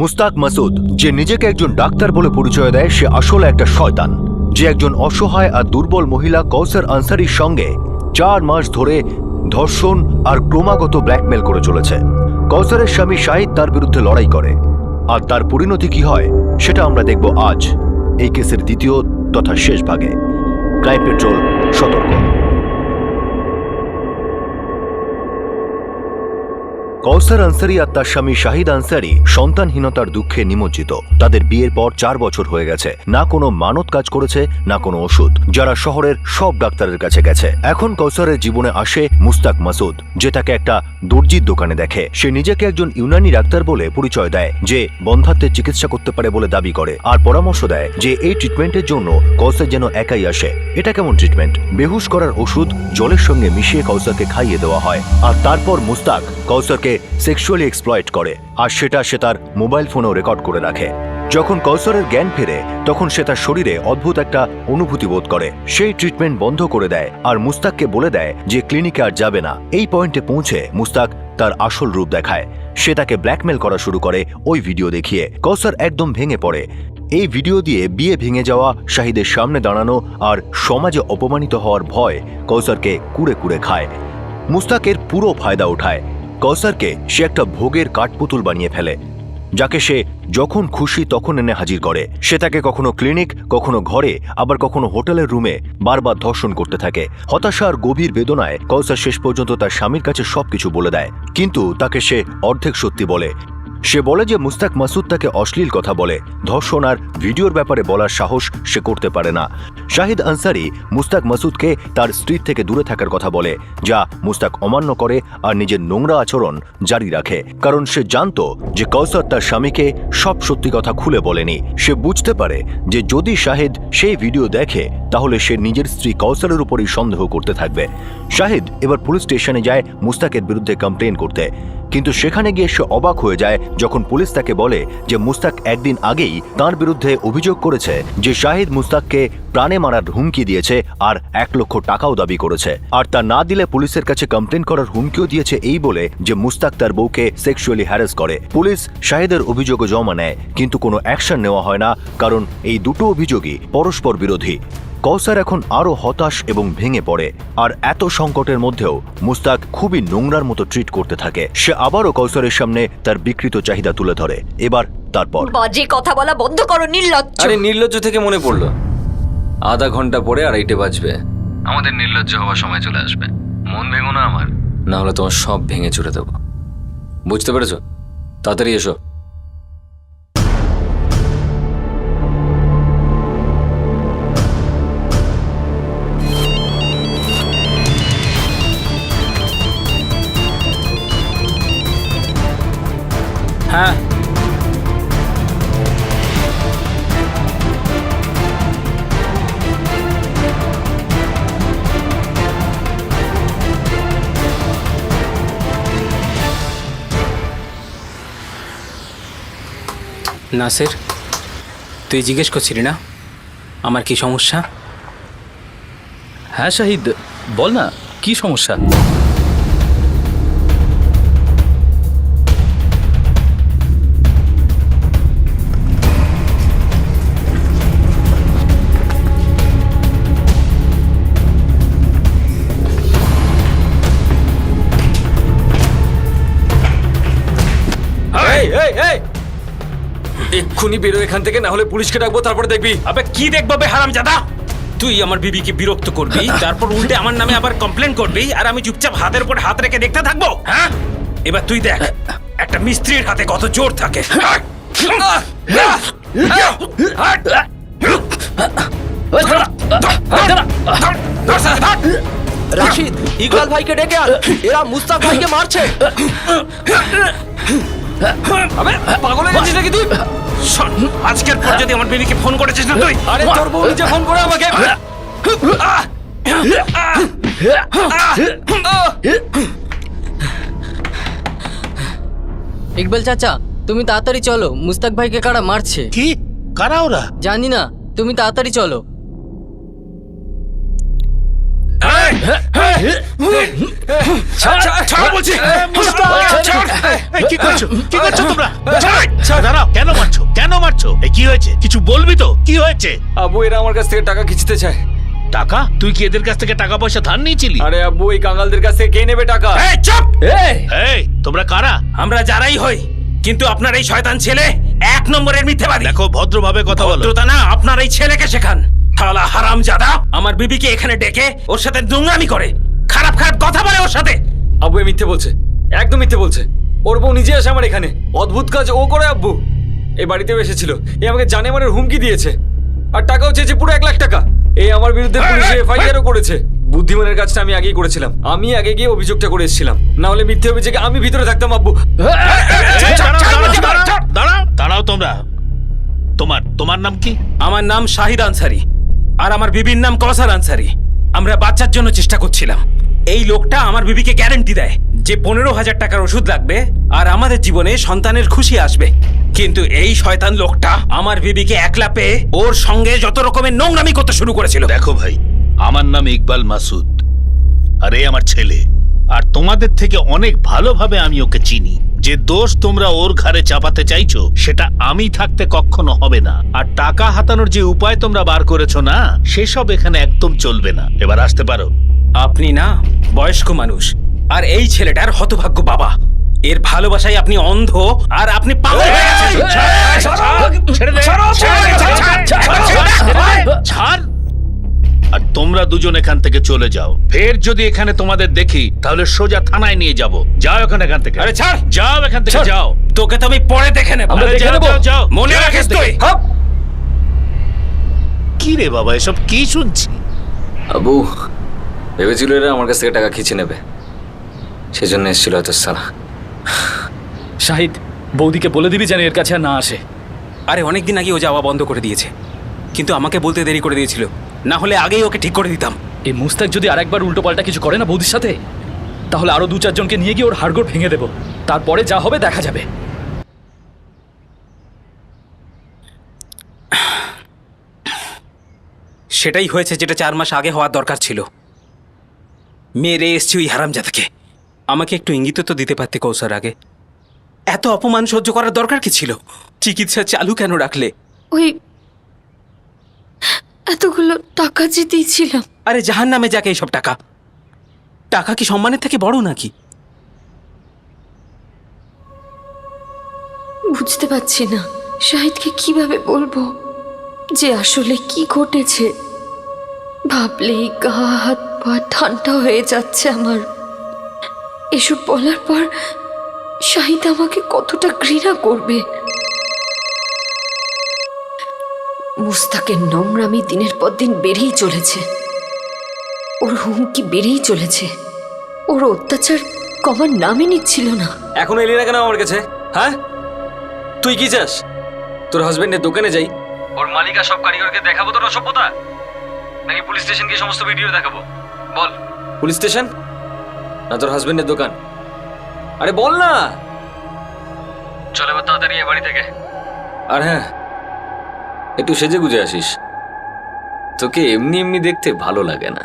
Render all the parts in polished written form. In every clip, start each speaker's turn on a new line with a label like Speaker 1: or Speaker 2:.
Speaker 1: মুস্তাক মাসুদ, যে নিজেকে একজন ডাক্তার বলে পরিচয় দেয়, সে আসলে একটা শয়তান, যে একজন অসহায় আর দুর্বল মহিলা কৌসার আনসারির সঙ্গে 4 মাস ধরে ধর্ষণ আর ক্রমাগত ব্ল্যাকমেল করে চলেছে। কৌসারের স্বামী শাহিদ তার বিরুদ্ধে লড়াই করে, আর তার পরিণতি কি হয় সেটা আমরা দেখব আজ এই কেসের দ্বিতীয় তথা শেষ ভাগে। ক্রাইম পেট্রোল সতর্ক। কৌসার আনসারি আর তার স্বামী শাহিদ আনসারি সন্তানহীনতার দুঃখে নিমজ্জিত। তাদের বিয়ের পর 4 বছর হয়ে গেছে। না কোনো মানত কাজ করেছে, না কোনো ওষুধ, যারা শহরের সব ডাক্তারের কাছে গেছে। এখন কৌসারের জীবনে আসে মুস্তাক মাসুদ, যে তাকে একটা দর্জির দোকানে দেখে। সে নিজেকে একজন ইউনানি ডাক্তার বলে পরিচয় দেয়, যে বন্ধাত্বের চিকিৎসা করতে পারে বলে দাবি করে, আর পরামর্শ দেয় যে এই ট্রিটমেন্টের জন্য কৌসার যেন একাই আসে। এটা কেমন ট্রিটমেন্ট? বেহুশ করার ওষুধ জলের সঙ্গে মিশিয়ে কৌসারকে খাইয়ে দেওয়া হয়, আর তারপর মুস্তাক কৌসারকে সেক্সুয়ালি এক্সপ্লয়েট করে, আর সেটা সে তার মোবাইল ফোনেও রেকর্ড করে রাখে। যখন কৌসারের জ্ঞান ফেরে, তখন সে তার শরীরে অদ্ভুত একটা অনুভূতি বোধ করে। সেই ট্রিটমেন্ট বন্ধ করে দেয় আর মুস্তাককে বলে দেয় যে ক্লিনিকে আর যাবে না। এই পয়েন্টে পৌঁছে মুস্তাক তার আসল রূপ দেখায়। সে তাকে ব্ল্যাকমেল করা শুরু করে ওই ভিডিও দেখিয়ে। কৌসার একদম ভেঙে পড়ে। এই ভিডিও দিয়ে বিয়ে ভেঙে যাওয়া, শাহিদের সামনে দাঁড়ানো আর সমাজে অপমানিত হওয়ার ভয় কৌসারকে কুড়ে কুড়ে খায়। মুস্তাকের পুরো ফায়দা উঠায়। কৌসারকে সে একটা ভোগের কাঠপুতুল বানিয়ে ফেলে, যাকে সে যখন খুশি তখন এনে হাজির করে। সে তাকে কখনো ক্লিনিক, কখনো ঘরে, আবার কখনো হোটেলের রুমে বারবার ধর্ষণ করতে থাকে। হতাশা আর গভীর বেদনায় কৌসার শেষ পর্যন্ত তার স্বামীর কাছে সবকিছু বলে দেয়, কিন্তু তাকে সে অর্ধেক সত্যি বলে। সে বলে যে মুস্তাক মাসুদ তাকে অশ্লীল কথা বলে, ধর্ষণ আর ভিডিওর ব্যাপারে বলার সাহস সে করতে পারে না। শাহিদ আনসারি মুস্তাক মাসুদকে তার স্ত্রীর থেকে দূরে থাকার কথা বলে, যা মুস্তাক অমান্য করে আর নিজের নোংরা আচরণ জারি রাখে, কারণ সে জানত যে কৌসার তার স্বামীকে সব সত্যি কথা খুলে বলেনি। সে বুঝতে পারে যে যদি শাহিদ সেই ভিডিও দেখে, তাহলে সে নিজের স্ত্রী কৌসারের উপরই সন্দেহ করতে থাকবে। শাহিদ এবার পুলিশ স্টেশনে যায় মুস্তাকের বিরুদ্ধে কমপ্লেন করতে, কিন্তু সেখানে গিয়ে সে অবাক হয়ে যায় যখন পুলিশ তাকে বলে যে মুস্তাক একদিন আগেই তার বিরুদ্ধে অভিযোগ করেছে যে শাহিদ মুস্তাককে প্রাণে মারার হুমকি দিয়েছে আর 1 লক্ষ টাকাও দাবি করেছে, আর তা না দিলে পুলিশের কাছে কমপ্লেন করার হুমকিও দিয়েছে এই বলে যে মুস্তাক তার বউকে সেক্সুয়ালি হ্যারাস করে। পুলিশ শাহিদের অভিযোগও জমা নেয়, কিন্তু কোনো অ্যাকশন নেওয়া হয় না, কারণ এই দুটো অভিযোগই পরস্পর বিরোধী। কৌসার এখন আরো হতাশ এবং ভেঙে পড়ে, আর এত সংকটের মধ্যেও মুস্তাক খুবই নোংরার মতো ট্রিট করতে থাকে। সে আবারও কৌসারের সামনে তার বিকৃত চাহিদা তুলে ধরে। এবার তারপর
Speaker 2: বাজে কথা বলা বন্ধ করো, নির্লজ্জ।
Speaker 3: আরে নির্লজ্জ থেকে মনে পড়লো, আধা ঘন্টা পরে 2:30 বাজবে। আমাদের নির্লজ্জ হওয়ার সময় চলে আসবে। মন ভেঙো না আমার, না হলে তোমার সব ভেঙে চুরে দেবো। বুঝতে পেরেছো? তাড়াতাড়ি এসো। হ্যাঁ,
Speaker 4: নাসির, তুই জিজ্ঞেস করছিলি না আমার কি সমস্যা?
Speaker 5: হ্যাঁ শাহিদ, বল না কি সমস্যা।
Speaker 3: এক্ষুনি বেরো এখান থেকে, না হলে পুলিশকে ডাকবো, তারপরে দেখবি।
Speaker 4: আবে কি দেখবো বে হারামজাদা? তুই আমার বিবিকে বিরক্ত করবি, তারপর উল্টে আমার নামে আবার কমপ্লেন করবি, আর আমি চুপচাপ হাতের উপর হাত রেখে দেখতে থাকবো? হ্যাঁ, এবার তুই দেখ একটা মিস্ত্রির হাতে কত জোর থাকে।
Speaker 6: রাশিদ, ইকবাল ভাইকে ডেকে আন, এরা মুস্তাক ভাইকে মারছে।
Speaker 4: আবে পাগল হয়ে গেছিস নাকি তুই? শোন, আজকের পর যদি আমার বিবিকে ফোন করেছিস না তুই,
Speaker 6: আরে তোর বউ নিজে ফোন করে আমাকে।
Speaker 7: ইকবাল চাচা, তুমি তাড়াতাড়ি চলো, মুস্তাক ভাইকে কারা মারছে।
Speaker 8: কি? কারা ওরা?
Speaker 7: জানি না, তুমি তাড়াতাড়ি চলো।
Speaker 4: ছাড় বলছি।
Speaker 8: এই, কি করছো তোমরা? দাঁড়াও, কেন মারছো? এই কি হয়েছে? কিছু বলবি তো? কি হয়েছে?
Speaker 3: আব্বু এরা আমার কাছ থেকে টাকা খিঁচতে চায়।
Speaker 8: টাকা? তুই কি এদের কাছ থেকে টাকা পয়সা ধার নিয়েছিলি?
Speaker 3: আরে আব্বু এই কাঙ্গালদের কাছ থেকে কে নেবে টাকা?
Speaker 4: এই চুপ!
Speaker 8: এই, তোমরা কারা?
Speaker 4: আমরা যারাই হই, কিন্তু আপনার এই শয়তান ছেলে এক নম্বরের মিথ্যেবাদী।
Speaker 8: দেখো, ভদ্রভাবে কথা বলো।
Speaker 4: ভদ্রতা না, আপনার এই ছেলেকে শেখান। শালা হারামজাদা আমার বিবিকে এখানে ডেকে ওর সাথে নোংরামি করে, খারাপ খারাপ কথা বলে ওর সাথে।
Speaker 3: আব্বু এ মিথ্যে বলছে, একদম মিথ্যে বলছে। ওর বউ নিজে আসে আমার এখানে, অদ্ভুত কাজ ও করে আব্বু। এই বাড়িতেও এসেছিল, এ আমাকে জানে মানের হুমকি দিয়েছে, আর টাকাও চেয়েছে পুরো 1 লাখ টাকা। এই আমার বিরুদ্ধে পুলিশে এফআইআরও করেছে। বুদ্ধিমানের কাজটা আমি আগেই করেছিলাম, আমি আগে গিয়ে অভিযোগটা করে এসেছিলাম, না হলে মিথ্যে অভিযোগে আমি ভিতরে থাকতাম আব্বু।
Speaker 8: দাঁড়াও তোমরা। তোমার নাম কি?
Speaker 4: আমার নাম শাহিদ আনসারি, আর আমার বিবির নাম কওসার আনসারি। আমরা বাচ্চার জন্য চেষ্টা করছিলাম। এই লোকটা আমার বিবিকে গ্যারান্টি দেয় যে 15,000 টাকার ওষুধ লাগবে আর আমাদের জীবনে সন্তানের খুশি আসবে। কিন্তু এই শয়তান লোকটা আমার বিবিকে একলা পেয়ে ওর সঙ্গে যত রকমের নোংরামি করতে শুরু করেছিল।
Speaker 8: দেখো ভাই, আমার নাম ইকবাল মাসুদ, আর এই আমার ছেলে। আর তোমাদের থেকে অনেক ভালোভাবে আমি ওকে চিনি। যে দোষ তোমরা ওর ঘাড়ে চাপাতে চাইছো, সেটা আমি থাকতে কখনো হবে না। আর টাকা হাতানোর যে উপায় তোমরা বার করেছো না, সেসব এখানে একদম চলবে না। এবার আসতে পারো।
Speaker 4: আপনি না বয়স্ক মানুষ, আর এই ছেলেটার হতভাগ্য বাবা। এর ভালোবাসায় আপনি অন্ধ, আর আপনি পাগল হয়ে গেছেন।
Speaker 8: ছাড়। আর তোমরা দুজন এখান থেকে চলে যাও। ফের যদি এখানে তোমাদের দেখি, তাহলে সোজা থানায় নিয়ে যাব। যাও এখান থেকে।
Speaker 4: আরে ছাড়,
Speaker 8: যাও এখান থেকে, যাও।
Speaker 4: তোকে তো আমি পরে দেখে নেব।
Speaker 8: আরে যাও, যাও, যাও।
Speaker 4: মনে রাখিস তুই।
Speaker 8: কি রে বাবা, এসব কি শুনছি?
Speaker 3: আব্বু ভেবেছিল এরা আমার কাছ থেকে টাকা খিঁচে নেবে, সেজন্য এসেছিল হয়তো সালা।
Speaker 5: শাহিদ, বৌদিকে বলে দিবি যেন এর কাছে আর না আসে।
Speaker 4: আরে অনেকদিন আগে ও যাওয়া বন্ধ করে দিয়েছে, কিন্তু আমাকে বলতে দেরি করে দিয়েছিল, না হলে আগেই ওকে ঠিক করে দিতাম।
Speaker 5: এই মুস্তাক যদি আরেকবার উল্টো পাল্টা কিছু করে না বৌদির সাথে, তাহলে আরো 2-4 জনকে নিয়ে গিয়ে ওর হাড়গোড় ভেঙে দেবো। তারপরে যা হবে দেখা যাবে।
Speaker 4: সেটাই হয়েছে যেটা 4 মাস আগে হওয়ার দরকার ছিল। মেরে এসছি ওই হারামজাদাকে। আমাকে একটু ইঙ্গিত তো দিতে পারতে কৌসার আগে। এত অপমান সহ্য করার দরকার কি ছিল? চিকিৎসা চালু কেন রাখলে?
Speaker 2: ওই এতগুলো টাকা যে দিয়েছিলাম।
Speaker 4: আরে জাহান নামে যাকে এইসব টাকা। টাকা কি সম্মানের থেকে বড় নাকি?
Speaker 2: বুঝতে পারছি না শাহিদকে কিভাবে বলবো যে আসলে কি ঘটেছে। ভাবলেই গা হাত পা ঠান্ডা হয়ে যাচ্ছে আমার। এসব বলার পর শাহিদ আমাকে কতটা ঘৃণা করবে। মুস্তাকের নোংরামি দিনের পর দিন বেড়েই চলেছে, ওর হুমকি বেড়েই চলেছে, ওর অত্যাচার কমার নামই নিচ্ছিল না।
Speaker 3: এখন এলি না কেন আমার কাছে? হ্যাঁ, তুই কি চাস? তোর হাজবেন্ডের দোকানে যাই, ওর মালিক আর সব কারিগরকে দেখাবো তোর অসভ্যতা, নাকি পুলিশ স্টেশন গিয়ে সমস্ত ভিডিও দেখাবো? বল। পুলিশ স্টেশন না তোর হাজবেন্ডের দোকান? আরে বল না। চল এবার তাড়াতাড়ি এ বাড়ি থেকে। আর হ্যাঁ, একটু সেজে গুজে আসিস, তোকে এমনি এমনি দেখতে ভালো লাগে না।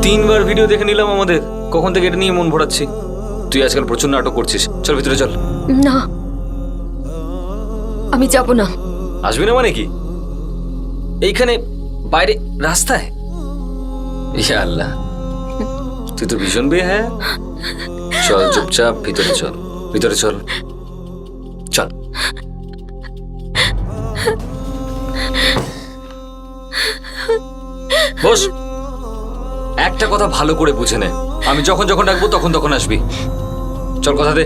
Speaker 3: তিনবার ভিডিও দেখে নিলাম আমাদের, কখন থেকে এটা নিয়ে মন ভরাচ্ছি। তুই আজকাল প্রচুর নাটক করছিস, চল ভিতরে চল।
Speaker 2: না, আমি যাব না।
Speaker 3: আসবি না মানে কি? এইখানে বাইরে রাস্তায়? ইয়া আল্লাহ, তুই তো ভীষণ হ্যাঁ। চল চুপচাপ ভিতরে চল, ভিতরে চল, চল। বস। একটা কথা ভালো করে বুঝে নে, আমি যখন যখন ডাকবো তখন তখন আসবি। চল কথা দে,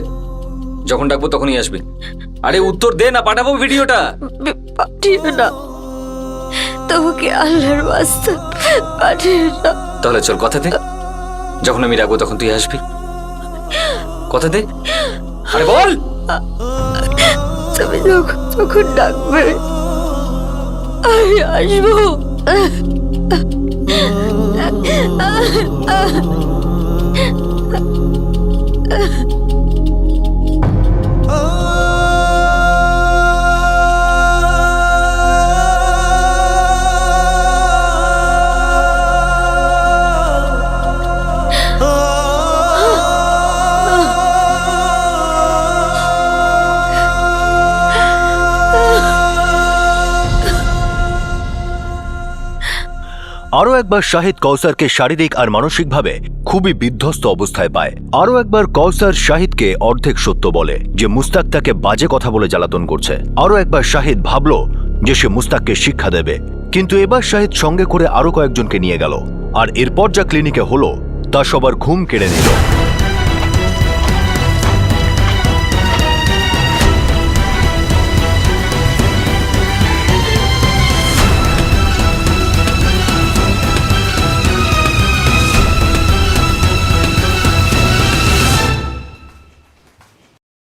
Speaker 3: যখন ডাকবো তখনই আসবি। আরে উত্তর দে না, পাঠাবো ভিডিওটা।
Speaker 2: পাঠিও না, তোমাকে আল্লাহর ওয়াস্তে পাঠিও না।
Speaker 3: তাহলে চল কথা দে, যখন আমি ডাকবো তখন তুই আসবি। কথা দে। আরে বল।
Speaker 2: তুমি যখন ডাকবে আমি আসবো।
Speaker 1: আরও একবার শাহিদ কৌসারকে শারীরিক আর মানসিকভাবে খুবই বিধ্বস্ত অবস্থায় পায়। আরও একবার কৌসার শাহিদকে অর্ধেক সত্য বলে যে মুস্তাক তাকে বাজে কথা বলে জ্বালাতন করছে। আরও একবার শাহিদ ভাবল যে সে মুস্তাককে শিক্ষা দেবে, কিন্তু এবার শাহিদ সঙ্গে করে আরও কয়েকজনকে নিয়ে গেল, আর এরপর যা ক্লিনিকে হলো তা সবার ঘুম কেড়ে নিল।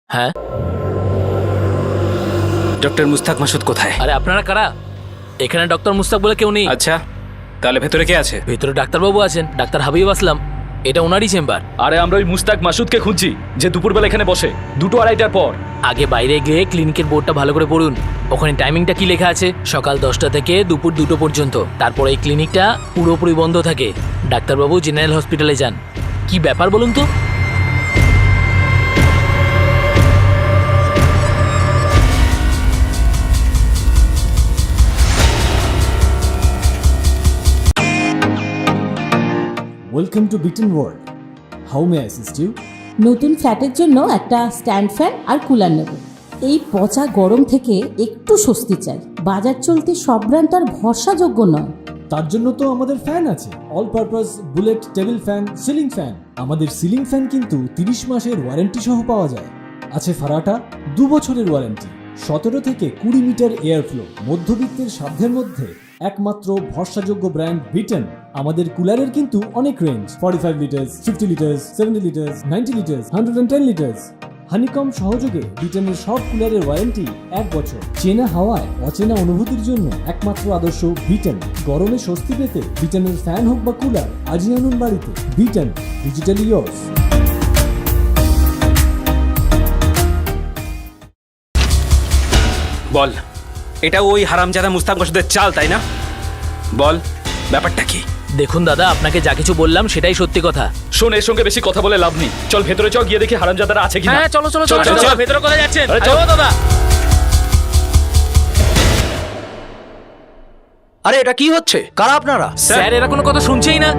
Speaker 5: হ্যাঁ,
Speaker 4: ডক্টর মুস্তাক মাসুদ কোথায়?
Speaker 5: আরে আপনারা কারা? এখানে ডক্টর মুস্তাক বলে কেউ নেই।
Speaker 4: আচ্ছা, তাহলে ভেতরে কে আছে?
Speaker 5: ভেতরে ডাক্তারবাবু আছেন, ডাক্তার হাবিব আসলাম, এটা ওনারই চেম্বার। আরে আমরা ওই মুস্তাক মাসুদকে খুঁজছি যে দুপুরবেলা এখানে বসে 2-2:30টার পর। আগে বাইরে গিয়ে ক্লিনিকের বোর্ডটা ভালো করে পড়ুন, ওখানে টাইমিংটা কি লেখা আছে, সকাল 10টা থেকে দুপুর 2টো পর্যন্ত। তারপর এই ক্লিনিকটা পুরোপুরি বন্ধ থাকে। ডাক্তারবাবু জেনারেল হসপিটালে যান। কি ব্যাপার বলুন তো?
Speaker 9: Welcome to beaten world. How may I assist you?
Speaker 10: নতুন ফ্ল্যাটের জন্য একটা স্ট্যান্ড ফ্যান আর কুলার নেব। এই পচা গরম থেকে একটু স্বস্তি চাই। বাজার চলতে সব ব্র্যান্ড আর ভরসাযোগ্য নয়।
Speaker 9: তার জন্য তো আমাদের ফ্যান আছে, all purpose bullet table fan, ceiling fan. আমাদের সিলিং ফ্যান কিন্তু 30 মাসের ওয়ারেন্টি সহ পাওয়া যায়। আছে ফারাটা 2 বছরের ওয়ারেন্টি, 17 থেকে 20 মিটার এয়ার ফ্লো, মধ্যবিত্তের সাধ্যের মধ্যে একমাত্র ভরসাযোগ্য ব্র্যান্ড বিটেন। আমাদের কুলারের কিন্তু অনেক range, 45 litres, 50 litres, 70 litres, 90 litres, 110 litres. Honeycomb সহযোগে বিটেনের সব কুলারের ওয়ারেন্টি 1 বছর। চেনা হাওয়ায় অচেনা অনুভূতির জন্য একমাত্র আদর্শ বিটেন। গরমে স্বস্তি পেতে বিটেনের ফ্যান হোক বা কুলার আজই আনুন বাড়িতে। Beaten, digitally years.
Speaker 4: বল, এটা ওই হারামজাদা মুস্তাক মাসুদের চাল, তাই না? বল, ব্যাপারটা কি?
Speaker 5: দেখুন দাদা, আপনাকে যা কিছু বললাম সেটাই সত্যি কথা। শোন, এর সঙ্গে বেশি কথা বলে লাভ নেই। চল ভেতরে চল, গিয়ে দেখি হারামজাদারা আছে কিনা। হ্যাঁ চলো চলো চলো চলো। ভেতরে কোথায় যাচ্ছেন? চলো দাদা।
Speaker 6: আরে এটা কি হচ্ছে? কারা আপনারা?
Speaker 5: স্যার এরা কোনো কথা শুনছেই না।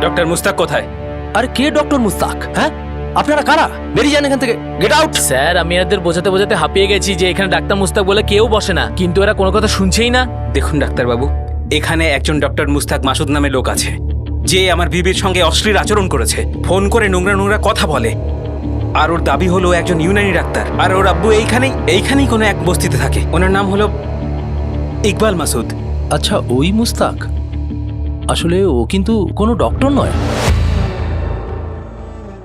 Speaker 4: ডক্টর মুস্তাক কোথায়?
Speaker 6: আরে কে ডক্টর মুস্তাক? হ্যাঁ, আপনারা কারা? বেরিয়ে যান এখান থেকে, গেট আউট।
Speaker 5: স্যার আমি এদের বোঝাতে বোঝাতে হাঁপিয়ে গেছি যে এখানে ডাক্তার মুস্তাক বলে কেউ বসে না, কিন্তু এরা কোনো কথা শুনছেই না।
Speaker 4: দেখুন ডাক্তারবাবু, এখানে একজন ডক্টর মুস্তাক মাসুদ নামে লোক আছে যে আমার বিবির সঙ্গে অশ্লীল আচরণ করেছে, ফোন করে নোংরা নোংরা কথা বলে, আর ওর দাবি হলো একজন ইউনানি ডাক্তার, আর ওর আব্বু এইখানেই কোনো এক বস্তিতে থাকে। ওনার নাম হলো ইকবাল মাসুদ।
Speaker 6: আচ্ছা, ওই মুস্তাক? আসলে ও কিন্তু কোনো ডক্টর নয়।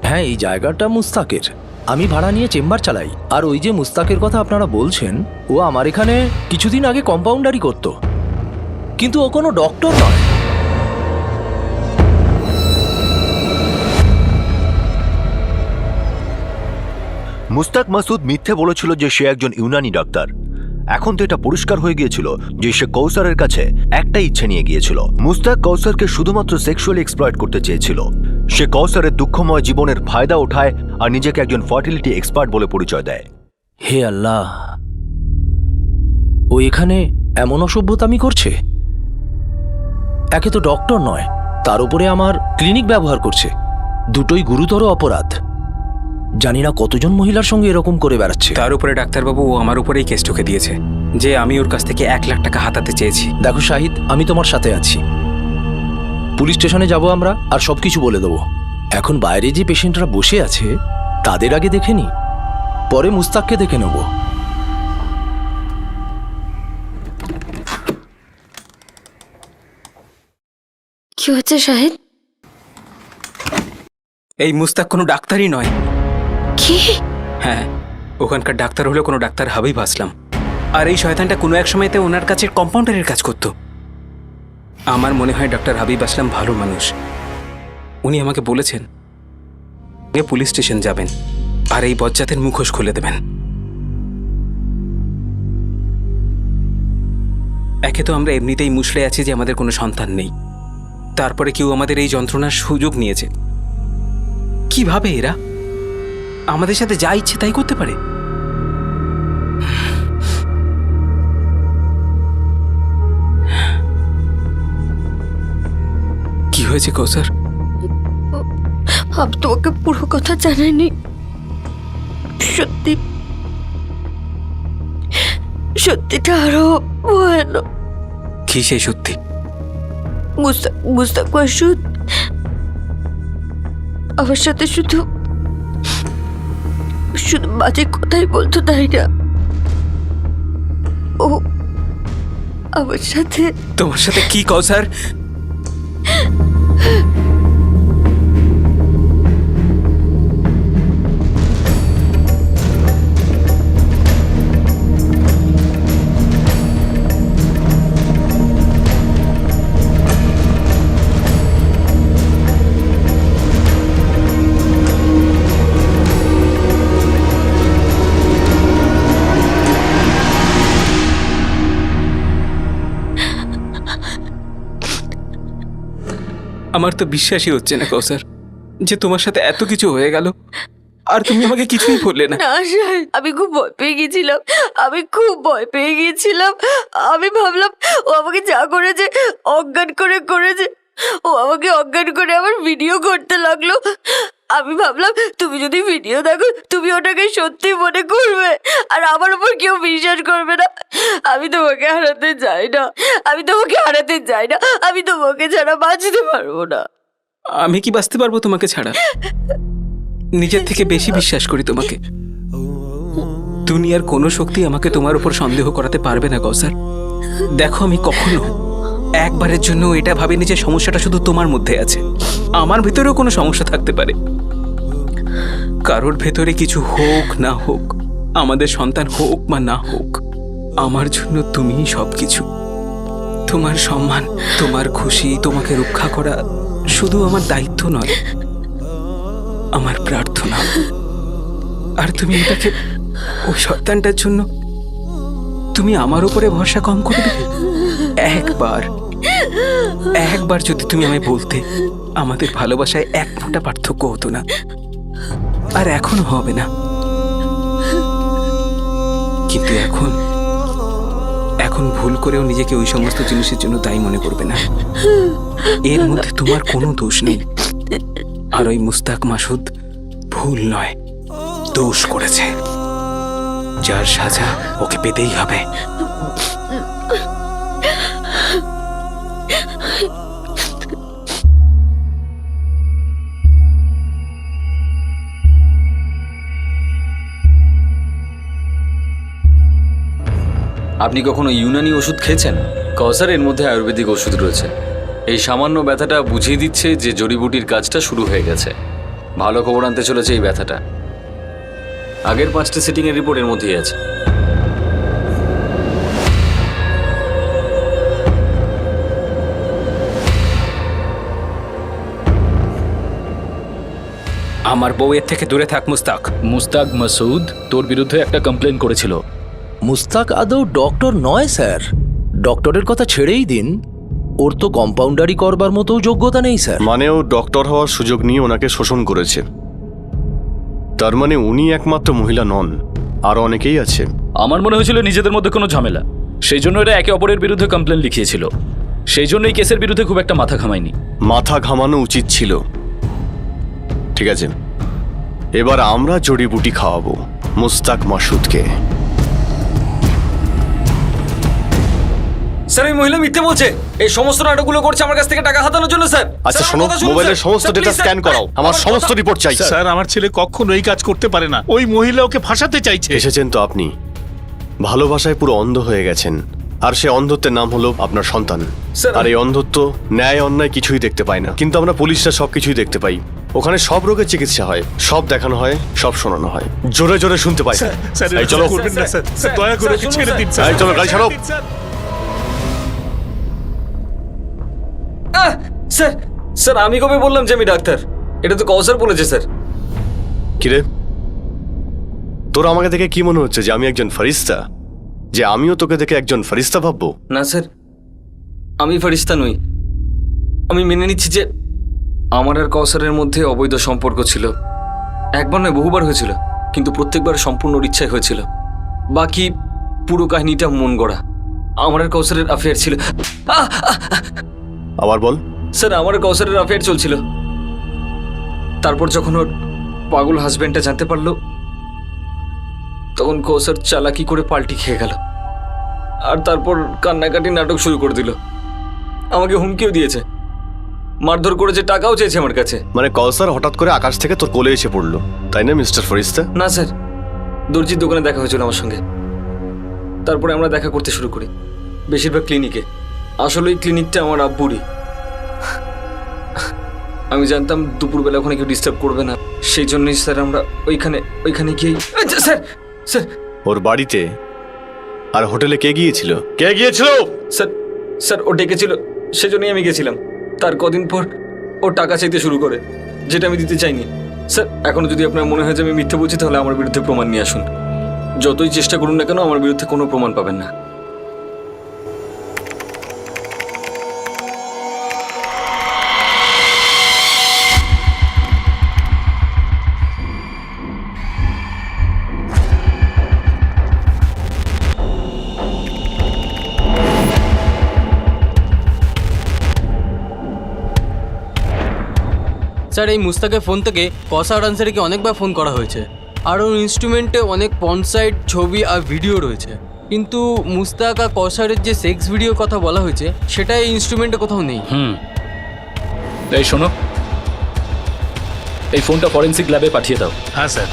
Speaker 6: হ্যাঁ, এই জায়গাটা মুস্তাকের, আমি ভাড়া নিয়ে চেম্বার চালাই। আর ওই যে মুস্তাকের কথা আপনারা বলছেন, ও আমার এখানে কিছুদিন আগে কম্পাউন্ডারি করত, কিন্তু ও কোনো ডক্টর নয়।
Speaker 1: মুস্তাক মাসুদ মিথ্যে বলেছিল যে সে একজন ইউনানি ডাক্তার। এখন তো এটা পরিষ্কার হয়ে গিয়েছিল যে সে কৌসারের কাছে একটাই ইচ্ছে নিয়ে গিয়েছিল। মুস্তাক কৌসারকে শুধুমাত্র সেক্সুয়ালি এক্সপ্লয়েট করতে চেয়েছিল। সে কৌসারের দুঃখময় জীবনের ফায়দা ওঠায় আর নিজেকে একজন ফার্টিলিটি এক্সপার্ট বলে পরিচয় দেয়।
Speaker 6: হে আল্লাহ, ও এখানে এমন অসভ্যতামি করছে। একে তো ডক্টর নয়, তার উপরে আমার ক্লিনিক ব্যবহার করছে। দুটোই গুরুতর অপরাধ। জানি না কতজন মহিলার সঙ্গে এরকম করে বেড়াচ্ছে।
Speaker 4: তার উপরে ডাক্তারবাবু ও আমার উপরেই কেস ঠুকে দিয়েছে যে আমি ওর কাছ থেকে 1 লাখ টাকা হাতাতে চেয়েছি।
Speaker 6: দেখো শাহিদ, আমি তোমার সাথে আছি। পুলিশ স্টেশনে যাব আমরা, আর সবকিছু বলে দেবো। এখন বাইরে যে পেশেন্টরা বসে আছে তাদের আগে দেখে নি, পরে মুস্তাককে দেখে নেব।
Speaker 2: কি হচ্ছে শাহিদ?
Speaker 4: এই মুস্তাক কোনো ডাক্তারই নয়।
Speaker 2: কি?
Speaker 4: হ্যাঁ, ওখানকার ডাক্তার হলো কোনো ডাক্তার হাবিব আসলাম। আর এই শয়তানটা কোনো এক সময়তে ওনার কাছে কম্পাউন্ডারের কাজ করত। আমার মনে হয় ডক্টর হাবিব আসলাম ভালো মানুষ। উনি আমাকে বলেছেন পুলিশ স্টেশন যাবেন আর এই বজ্জাতের মুখোশ খুলে দেবেন। একে তো আমরা এমনিতেই মুষড়ে আছি যে আমাদের কোনো সন্তান নেই, তারপরে কেউ আমাদের এই যন্ত্রণার সুযোগ নিয়েছে। কিভাবে এরা আমাদের সাথে যা ইচ্ছে তাই করতে পারে? কি হয়েছে কৌসার?
Speaker 2: আমি তোমাকে পুরো কথা জানাইনি। সত্যি সত্যিটা আরো ভয়ানক।
Speaker 4: কি সেই সত্যি?
Speaker 2: মুস্তাক মাসুদ আমার সাথে শুধু বাজে কথাই বলতো, তাই না? ও আমার সাথে
Speaker 4: তোমার সাথে কি কৌসার? আমার তো বিশ্বাসই হচ্ছে না কৌসার যে তোমার সাথে এত কিছু হয়ে গেল আর তুমি আমাকে কিছুই বললে না।
Speaker 2: না শাহিদ, আমি খুব ভয় পেয়ে গেছিলাম। আমি ভাবলাম ও আমাকে যা করেছে অজ্ঞান করে করেছে। ও আমাকে অজ্ঞান করে আমার ভিডিও করতে লাগলো। আমি ভাবলাম তুমি যদি ভিডিও দেখো তুমি ওটাকে সত্যি মনে করবে আর আমার উপর কেউ বিশ্বাস করবে না। আমি তোমাকে হারাতে চাই না। আমি তোমাকে ছাড়া বাঁচতে পারবো না।
Speaker 4: আমি কি বাঁচতে পারবো তোমাকে ছাড়া? নিজের থেকে বেশি বিশ্বাস করি তোমাকে। দুনিয়ার কোনো শক্তি আমাকে তোমার উপর সন্দেহ করাতে পারবে না কৌসার। দেখো, আমি কখনো একবারের জন্য এটা ভাবিনি যে সমস্যাটা শুধু তোমার মধ্যে আছে। আমার ভেতরেও কোনো সমস্যা থাকতে পারে। কারোর ভেতরে কিছু হোক না হোক, আমাদের সন্তান হোক বা না হোক, আমার জন্য তুমিই সবকিছু। তোমার সম্মান, তোমার খুশি, তোমাকে রক্ষা করা শুধু আমার দায়িত্ব নয়, আমার প্রার্থনা। আর তুমি এটাকে ওই সন্তানটার জন্য তুমি আমার উপরে ভরসা কম করে দেবে? একবার যদি তুমি আমায় বলতে, আমাদের ভালোবাসায় এক ফোঁটা পার্থক্য হতো না, আর এখনো হবে না। কিন্তু এখন ভুল করেও নিজেকে ওই সমস্ত জিনিসের জন্য দায়ী মনে করবে না। এর মধ্যে তোমার কোনো দোষ নেই। আর ওই মুস্তাক মাসুদ ভুল নয়, দোষ করেছে, যার সাজা ওকে পেতেই হবে।
Speaker 3: আপনি কখনো ইউনানি ওষুধ খেয়েছেন? কৌসার, এর মধ্যে আয়ুর্বেদিক ওষুধ রয়েছে। এই সামান্য ব্যথাটা বুঝিয়ে দিচ্ছে যে জড়িবুটির কাজটা শুরু হয়ে গেছে। ভালো খবর আনতে চলেছে এই ব্যথাটা। আগের 5টা সিটিংয়ের রিপোর্ট এর মধ্যেই আছে।
Speaker 4: আমার বউয়ের থেকে দূরে থাক মুস্তাক।
Speaker 5: মুস্তাক মাসুদ তোর বিরুদ্ধে একটা কমপ্লেন করেছিল।
Speaker 6: মুস্তাক আদৌ ডক্টর নয় স্যার। ডক্টরের কথা ছেড়েই দিন, ওর তো কম্পাউন্ডারি করবার মতো যোগ্যতা নেই স্যার।
Speaker 11: মানে ও ডক্টর হওয়ার সুযোগ নিয়ে ওনাকে শোষণ করেছে। তার মানে উনি একমাত্র মহিলা নন, আরো অনেকেই আছে।
Speaker 5: আমার মনে হয়েছিল নিজেদের মধ্যে কোনো ঝামেলা, সেই জন্য এরা একে অপরের বিরুদ্ধে কমপ্লেন লিখিয়েছিল। সেই জন্য এই কেসের বিরুদ্ধে খুব একটা মাথা ঘামায়নি।
Speaker 11: মাথা ঘামানো উচিত ছিল। ঠিক আছে, এবার আমরা জড়িবুটি খাওয়াবো মুস্তাক মাসুদকে।
Speaker 3: স্যার, এই মহিলা মিথ্যে বলছে। এই সমস্ত নাটকগুলো করছে আমার কাছ থেকে টাকা হাতানোর জন্য। স্যার
Speaker 11: আচ্ছা শোনো, মোবাইলের সমস্ত ডেটা স্ক্যান করাও, আমার সমস্ত রিপোর্ট চাই।
Speaker 8: স্যার, আমার ছেলে কখনো এই কাজ করতে পারে না। ওই মহিলা ওকে ফাঁসাতে চাইছে।
Speaker 11: এসেছেন তো আপনি, ভালোবাসায় পুরো অন্ধ হয়ে গেছেন। আর সে অন্ধত্বের নাম হলো আপনার সন্তান। আর এই অন্ধত্ব ন্যায় অন্যায় কিছুই দেখতে পায় না, কিন্তু আমরা পুলিশরা সবকিছুই দেখতে পাই। ওখানে সব রোগের চিকিৎসা হয়, সব দেখানো হয়, সব শোনানো হয়। জোরে জোরে শুনতে পাই। এই চলো,
Speaker 8: দয়া করে ওকে ছেড়ে দিন
Speaker 11: এই চলো, গাড়ি ছাড়ো।
Speaker 3: স্যার স্যার আমি কবে বললাম যে আমি ডাক্তার? এটা তো কৌশল বলেছে স্যার।
Speaker 11: কিরে, তোর আমাকে দেখে কি মনে হচ্ছে যে আমি একজন ফেরেশতা? যে আমিও তোকে দেখে একজন ফেরেশতা ভাববো?
Speaker 3: না স্যার, আমি ফেরেশতা নই। আমি মেনে নিচ্ছি যে আমার আর কৌশলের মধ্যে অবৈধ সম্পর্ক ছিল। একবার নয়, বহুবার হয়েছিল, কিন্তু প্রত্যেকবার সম্পূর্ণ ওর ইচ্ছায় হয়েছিল। বাকি পুরো কাহিনীটা মন গড়া। আমার আর কৌশলের অ্যাফেয়ার ছিল।
Speaker 11: আবার বল।
Speaker 3: স্যার, আমার আর কৌশলের অ্যাফেয়ার চলছিল। তারপর যখন ওর পাগল হাজবেন্ডটা জানতে পারলো, তখন কৌশল চালাকি করে পাল্টি খেয়ে গেল। আর তারপর কান্নাকাটি নাটক শুরু করে দিল। আমাকে হুমকিও দিয়েছে, মারধর করেছে, টাকাও চেয়েছে আমার কাছে।
Speaker 11: মানে কৌসার হঠাৎ করে আকাশ থেকে তোর কোলে এসে পড়লো, তাই না মিস্টার ফেরেশতা?
Speaker 3: না স্যার, দর্জির দোকানে দেখা হয়েছিল আমার সঙ্গে। তারপরে আমরা দেখা করতে শুরু করি, বেশিরভাগ ক্লিনিকে। আসলে ওই ক্লিনিকটা আমার আব্বুরই। আমি জানতাম দুপুরবেলা ওখানে কেউ ডিস্টার্ব করবে না, সেই জন্যই স্যার আমরা ওইখানে গিয়ে। স্যার স্যার,
Speaker 11: ওর বাড়িতে আর হোটেলে কে গিয়েছিল? কে গিয়েছিল?
Speaker 3: স্যার স্যার ও ডেকেছিল, সেজন্যই আমি গেছিলাম। তার কদিন পর ও টাকা চাইতে শুরু করে, যেটা আমি দিতে চাইনি। স্যার, এখনো যদি আপনার মনে হয় যে আমি মিথ্যে বলছি, তাহলে আমার বিরুদ্ধে প্রমাণ নিয়ে আসুন। যতই চেষ্টা করুন না কেন, আমার বিরুদ্ধে কোনো প্রমাণ পাবেন না।
Speaker 7: স্যার, এই মুস্তাকের ফোন থেকে কসার আনসারিকে অনেকবার ফোন করা হয়েছে। আর ওর ইনস্ট্রুমেন্টে অনেক পনসাইড ছবি আর ভিডিও রয়েছে, কিন্তু মুস্তাক আর কসারের যে সেক্স ভিডিওর কথা বলা হয়েছে, সেটা এই ইনস্ট্রুমেন্টে কোথাও নেই।
Speaker 5: এই শোনো, এই ফোনটা ফরেন্সিক ল্যাবে পাঠিয়ে দাও।
Speaker 8: হ্যাঁ স্যার।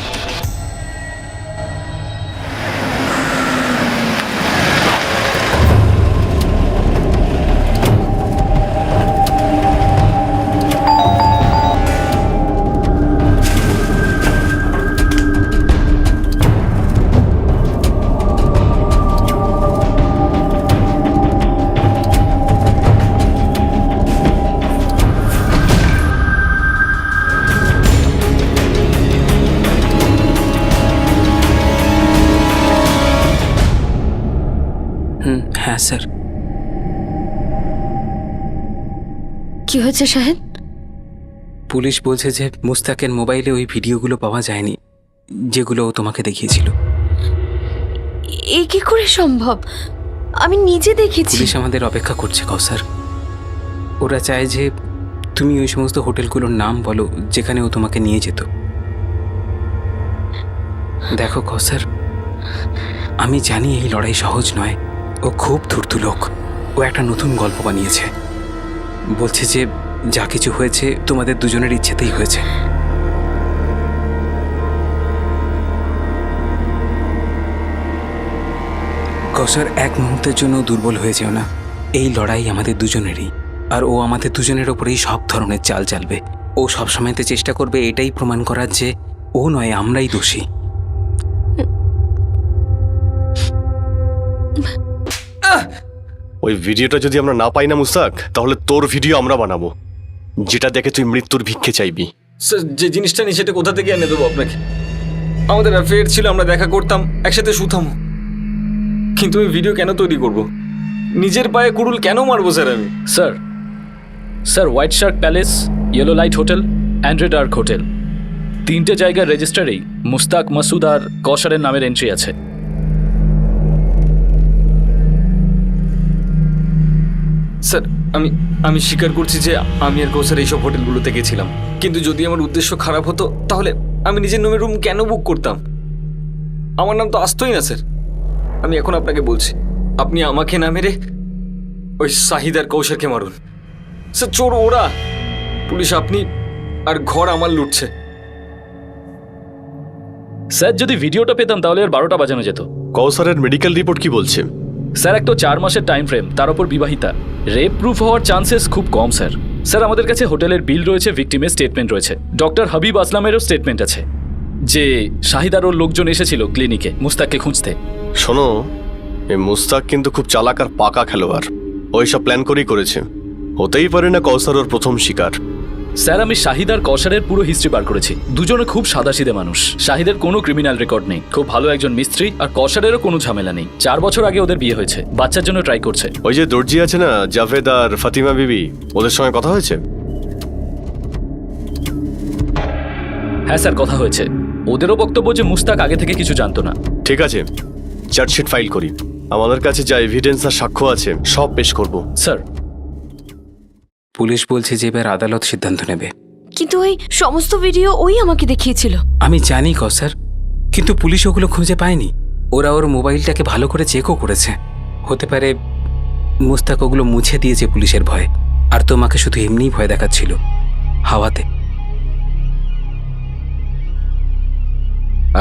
Speaker 7: হ্যাঁ স্যার।
Speaker 2: কি হয়েছে শাহেদ?
Speaker 12: পুলিশ বলছে যে মুস্তাকের মোবাইলে ওই ভিডিওগুলো পাওয়া যায়নি, যেগুলো ও তোমাকে দেখিয়েছিল।
Speaker 2: এ কি করে সম্ভব? আমি নিজে দেখেছি।
Speaker 12: পুলিশ আমাদের অপেক্ষা করছে কৌসার। ওরা চায় যে তুমি ওই সমস্ত হোটেলগুলোর নাম বলো যেখানে ও তোমাকে নিয়ে যেত। দেখো কৌসার, আমি জানি এই লড়াই সহজ নয়। ও খুব ধূর্ত লোক। ও একটা নতুন গল্প বানিয়েছে। বলছে যে যা কিছু হয়েছে তোমাদের দুজনের ইচ্ছেতেই হয়েছে। কৌসার, এক মুহূর্তের জন্য দুর্বল হয়ে যেও না। এই লড়াই আমাদের দুজনেরই, আর ও আমাদের দুজনের ওপরেই সব ধরনের চাল চালবে। ও সবসময়তে চেষ্টা করবে এটাই প্রমাণ করার যে ও নয়, আমরাই দোষী।
Speaker 11: ওই ভিডিওটা যদি আমরা না পাই না মুস্তাক, তাহলে তোর ভিডিও আমরা বানাবো, যেটা দেখে তুই মৃত্যুর ভিক্ষে চাইবি।
Speaker 3: স্যার, যে জিনিসটা নেই সেটা কোথা থেকে এনে দেবো আপনাকে? আমাদের অ্যাফেয়ার ছিল, আমরা দেখা করতাম, একসাথে শুতামও। কিন্তু আমি ভিডিও কেন তৈরি করব? নিজের পায়ে কুড়ুল কেন মারবো স্যার আমি?
Speaker 5: Sir, white Shark palace, yellow light hotel, Andre dark hotel, তিনটে জায়গার রেজিস্টারেই মুস্তাক, মাসুদ আর কসারের নামের এন্ট্রি আছে।
Speaker 3: স্যার, আমি স্বীকার করছি যে আমি আর কৌসার এইসব হোটেলগুলোতে গেছিলাম, কিন্তু যদি আমার উদ্দেশ্য খারাপ হতো, তাহলে আমি নিজের নামে রুম কেন বুক করতাম? আমার নাম তো আসতোই না স্যার। আমি এখন আপনাকে বলছি, আপনি আমাকে না মেরে ওই শাহিদ আর কৌশারকে মারুন। স্যার, চোর ওরা, পুলিশ আপনি, আর ঘর আমার লুটছে।
Speaker 5: স্যার, যদি ভিডিওটা পেতাম তাহলে আর 12টা বাজানো যেত।
Speaker 11: কৌসারের মেডিকেল রিপোর্ট কি বলছে?
Speaker 5: স্যার, একটা 4 মাসের টাইম ফ্রেম, তার উপর বিবাহিতা। রেপ প্রুফ হওয়ার চান্সেস খুব কম স্যার। স্যার আমাদের কাছে হোটেলের বিল রয়েছে, ভিকটিমের স্টেটমেন্ট রয়েছে, ডক্টর হাবিব আসলামেরও স্টেটমেন্ট আছে যে শাহিদ আর ওর লোকজন এসেছিল ক্লিনিকে মুস্তাককে খুঁজতে।
Speaker 11: শোনো, এই মুস্তাক কিন্তু খুব চালাক আর পাকা খেলোয়াড়। ওই সব প্ল্যান করেই করেছে। হতেই পারে না কৌসার ওর প্রথম শিকার।
Speaker 5: স্যার আমি শাহিদ আর কসারের পুরো হিস্ট্রি বার করেছি। দুজনে খুব সাদাসিধে মানুষ। শাহিদের কোনো ক্রিমিনাল রেকর্ড নেই, খুব ভালো একজন মিস্ত্রি, আর কসারেরও কোনো ঝামেলা নেই। 4 বছর আগে ওদের বিয়ে হয়েছে, বাচ্চার জন্য ট্রাই করছে।
Speaker 11: ওই যে দর্জি আছে না, জাভেদ আর ফাতিমা বিবি, ওদের সঙ্গে কথা হয়েছে?
Speaker 5: হ্যাঁ স্যার, কথা হয়েছে। ওদেরও বক্তব্য যে মুস্তাক আগে থেকে কিছু জানতো না।
Speaker 11: ঠিক আছে, চার্জশিট ফাইল করি। আমাদের কাছে যা এভিডেন্স আর সাক্ষ্য আছে সব পেশ করব।
Speaker 5: স্যার
Speaker 12: পুলিশ বলছে যে এবার আদালত সিদ্ধান্ত নেবে।
Speaker 2: কিন্তু ওই সমস্ত ভিডিও ওই আমাকে দেখিয়েছিল।
Speaker 12: আমি জানি কসার, কিন্তু পুলিশ ওগুলো খুঁজে পায়নি। ওরা ওর মোবাইলটাকে ভালো করে চেকও করেছে। হতে পারে মুস্তাক ওগুলো মুছে দিয়েছে পুলিশের ভয়ে, আর তোমাকে শুধু এমনিই ভয় দেখাচ্ছিল হাওয়াতে।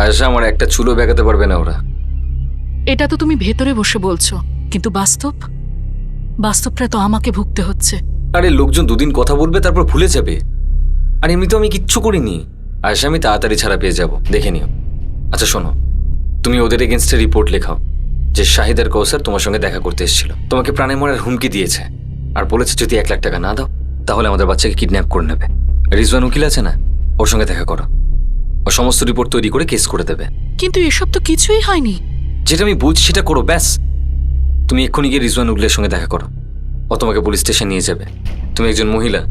Speaker 3: আয়শা, আমার একটা চুলো বেঁকাতে পারবে না ওরা।
Speaker 13: এটা তো তুমি ভেতরে বসে বলছো, কিন্তু বাস্তবটা তো আমাকে ভুগতে হচ্ছে।
Speaker 3: আরে লোকজন 2 দিন কথা বলবে, তারপর ভুলে যাবে। আর এমনি তো আমি কিচ্ছু করিনি। আয়শা, আমি তাড়াতাড়ি ছাড়া পেয়ে যাব, দেখে নিও। আচ্ছা শোনো, তুমি ওদের এগেনস্টে রিপোর্ট লেখাও যে শাহিদ আর কৌসার তোমার সঙ্গে দেখা করতে এসেছিল, তোমাকে প্রাণে মরার হুমকি দিয়েছে, আর বলেছে যদি 1 লাখ টাকা না দাও তাহলে আমাদের বাচ্চাকে কিডন্যাপ করে নেবে। রিজওয়ান উকিল আছে না, ওর সঙ্গে দেখা করো। ও সমস্ত রিপোর্ট তৈরি করে কেস করে দেবে।
Speaker 13: কিন্তু এসব তো কিছুই হয়নি।
Speaker 3: যেটা আমি বলছি সেটা করো, ব্যাস। তুমি এক্ষুনি গিয়ে রিজওয়ান উকিলের সঙ্গে দেখা করো, ও তোমাকে পুলিশ স্টেশন নিয়ে যাবে। তুমি একজন মহিলা,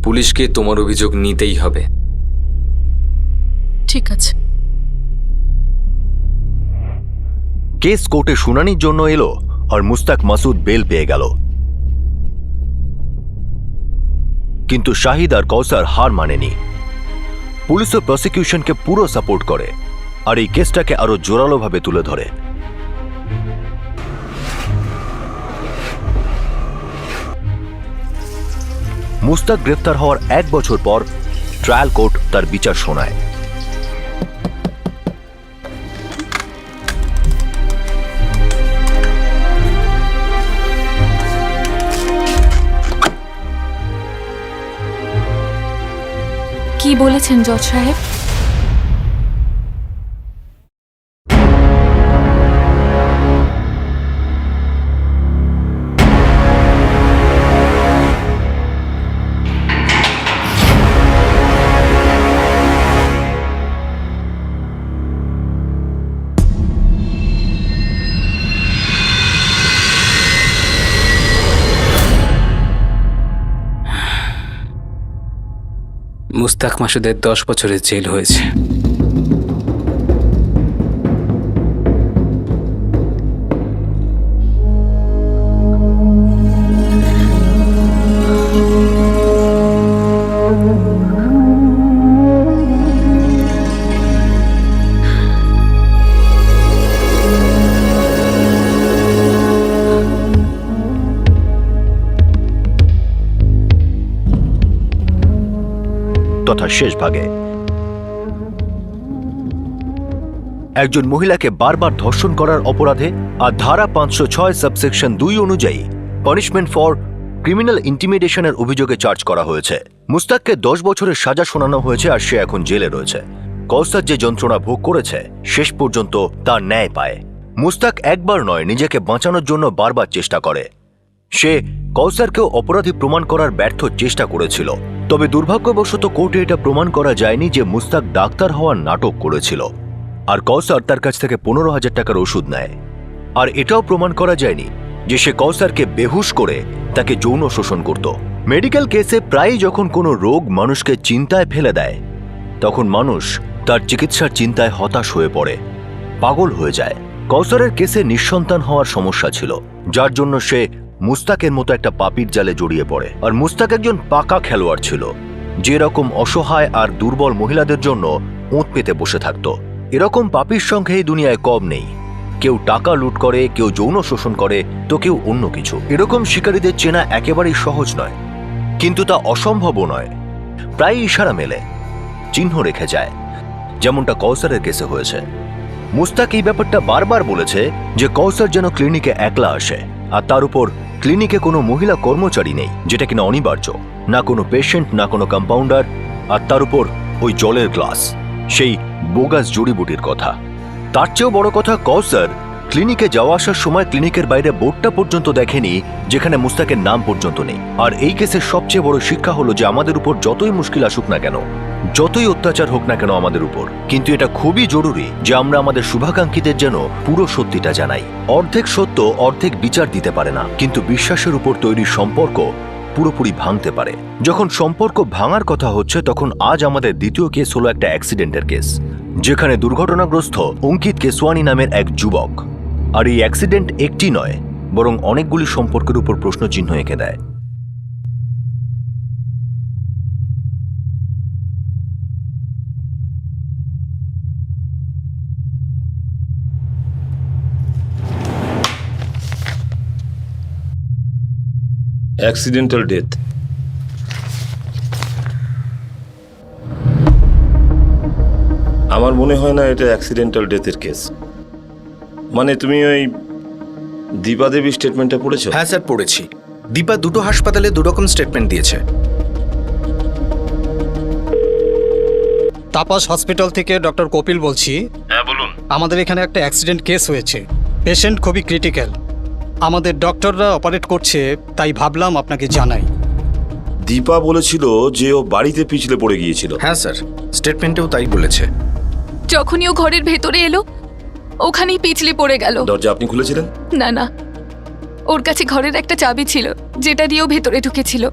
Speaker 3: পুলিশকে তোমার অভিযোগ নিতেই হবে।
Speaker 13: ঠিক আছে।
Speaker 1: কেস কোর্টে শুনানির জন্য এলো আর মুস্তাক মাসুদ বেল পেয়ে গেল। কিন্তু শাহিদ আর কৌসার হার মানেনি। পুলিশ ও প্রসিকিউশনকে পুরো সাপোর্ট করে আর এই কেসটাকে আরো জোরালোভাবে তুলে ধরে। মুস্তাক গ্রেফতার হওয়ার 1 বছর পর ট্রায়াল কোর্ট তার বিচার শোনায়।
Speaker 13: কি বলেছেন জজ সাহেব?
Speaker 12: মুস্তাক মাসুদের 10 বছরের জেল হয়েছে।
Speaker 1: তথা শেষ ভাগে একজন মহিলাকে বারবার ধর্ষণ করার অপরাধে আর ধারা 506 সাবসেকশন 2 অনুযায়ী পানিশমেন্ট ফর ক্রিমিনাল ইন্টিমিডেশনের অভিযোগে চার্জ করা হয়েছে। মুস্তাককে 10 বছরের সাজা শোনানো হয়েছে আর সে এখন জেলে রয়েছে। কৌসার যে যন্ত্রণা ভোগ করেছে শেষ পর্যন্ত তার ন্যায় পায়। মুস্তাক একবার নয়, নিজেকে বাঁচানোর জন্য বারবার চেষ্টা করে। সে কৌসারকেও অপরাধী প্রমাণ করার ব্যর্থ চেষ্টা করেছিল, তবে দুর্ভাগ্যবশত কোর্টে এটা প্রমাণ করা যায়নি যে মুস্তাক ডাক্তার হওয়ার নাটক করেছিল আর কৌসার তার কাছ থেকে 15,000 টাকার ওষুধ নেয়। আর এটাও প্রমাণ করা যায়নি যে সে কৌসারকে বেহুশ করে তাকে যৌন শোষণ করত। মেডিকেল কেসে প্রায়ই যখন কোনো রোগ মানুষকে চিন্তায় ফেলে দেয় তখন মানুষ তার চিকিৎসার চিন্তায় হতাশ হয়ে পড়ে, পাগল হয়ে যায়। কৌসারের কেসে নিঃসন্তান হওয়ার সমস্যা ছিল, যার জন্য সে মুস্তাকের মতো একটা পাপীর জালে জড়িয়ে পড়ে। আর মুস্তাক একজন পাকা খেলোয়াড় ছিল, যেরকম অসহায় আর দুর্বল মহিলাদের জন্য ওঁত পেতে বসে থাকত। এরকম পাপীর সংখ্যা এই দুনিয়ায় কম নেই। কেউ টাকা লুট করে, কেউ যৌন শোষণ করে, তো কেউ অন্য কিছু। এরকম শিকারীদের চেনা একেবারেই সহজ নয়, কিন্তু তা অসম্ভবও নয়। প্রায় ইশারা মেলে, চিহ্ন রেখে যায়, যেমনটা কৌসারের কেসে হয়েছে। মুস্তাক এই ব্যাপারটা বারবার বলেছে যে কৌসার যেন ক্লিনিকে একলা আসে, আর তার উপর ক্লিনিকে কোনো মহিলা কর্মচারী নেই, যেটা কিনা অনিবার্য। না কোনো পেশেন্ট, না কোনো কম্পাউন্ডার, আর তার উপর ওই জলের গ্লাস, সেই বোগাস জড়িবুটির কথা। তার চেয়েও বড় কথা, কৌসার ক্লিনিকে যাওয়া আসার সময় ক্লিনিকের বাইরে বোর্ডটা পর্যন্ত দেখেনি, যেখানে মুস্তাকের নাম পর্যন্ত নেই। আর এই কেসের সবচেয়ে বড় শিক্ষা হলো যে আমাদের উপর যতই মুশকিল আসুক না কেন, যতই অত্যাচার হোক না কেন আমাদের উপর, কিন্তু এটা খুবই জরুরি যে আমরা আমাদের শুভাকাঙ্ক্ষীদের যেন পুরো সত্যিটা জানাই। অর্ধেক সত্য অর্ধেক বিচার দিতে পারে না, কিন্তু বিশ্বাসের উপর তৈরি সম্পর্ক পুরোপুরি ভাঙতে পারে। যখন সম্পর্ক ভাঙার কথা হচ্ছে, তখন আজ আমাদের দ্বিতীয় কেস হলো একটা অ্যাক্সিডেন্টের কেস, যেখানে দুর্ঘটনাগ্রস্ত অঙ্কিত কেসওয়ানি নামের এক যুবক। আর এই অ্যাক্সিডেন্ট একটি নয়, বরং অনেকগুলি সম্পর্কের উপর প্রশ্নচিহ্ন এঁকে দেয়।
Speaker 14: Accidental death. আমার মনে হয় না এটা অ্যাক্সিডেন্টাল ডেথের কেস। মানে তুমি ওই দীপা দেবীর স্টেটমেন্টটা পড়েছো?
Speaker 6: হ্যাঁ স্যার, পড়েছি। দীপা দুটো হাসপাতালে দুরকম স্টেটমেন্ট দিয়েছে।
Speaker 15: তাপস হসপিটাল থেকে ডক্টর কপিল বলছি।
Speaker 14: হ্যাঁ বলুন।
Speaker 15: আমাদের এখানে একটা অ্যাক্সিডেন্ট কেস হয়েছে, পেশেন্ট খুবই ক্রিটিক্যাল। আমাদের ডক্টররা অপারেট করছে, তাই ভাবলাম আপনাকে জানাই।
Speaker 14: দীপা বলেছিল যে ও বাড়িতে পিছলে পড়ে গিয়েছিল।
Speaker 6: হ্যাঁ স্যার, স্টেটমেন্টেও তাই বলেছে।
Speaker 13: যখনই ও ঘরের ভেতরে এলো, ওখানেই পিছলে পড়ে গেল।
Speaker 14: দরজা আপনি খুলেছিলেন?
Speaker 13: না না, ওর কাছে ঘরের একটা চাবি ছিল, যেটা দিয়ে ও ভেতরে ঢুকেছিল।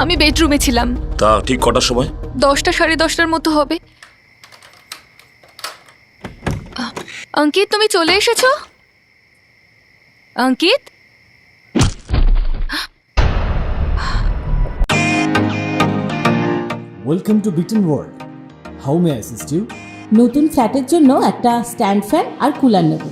Speaker 13: আমি বেডরুমে ছিলাম।
Speaker 14: তা ঠিক কটার সময়?
Speaker 13: 10টা সাড়ে 10টার মতো হবে। অঙ্কিত, তুমি চলে এসেছো? Ankit,
Speaker 9: welcome to beaten world. How may I assist you?
Speaker 10: নতুন ফ্ল্যাটের জন্য একটা স্ট্যান্ড ফ্যান আর কুলার নেব।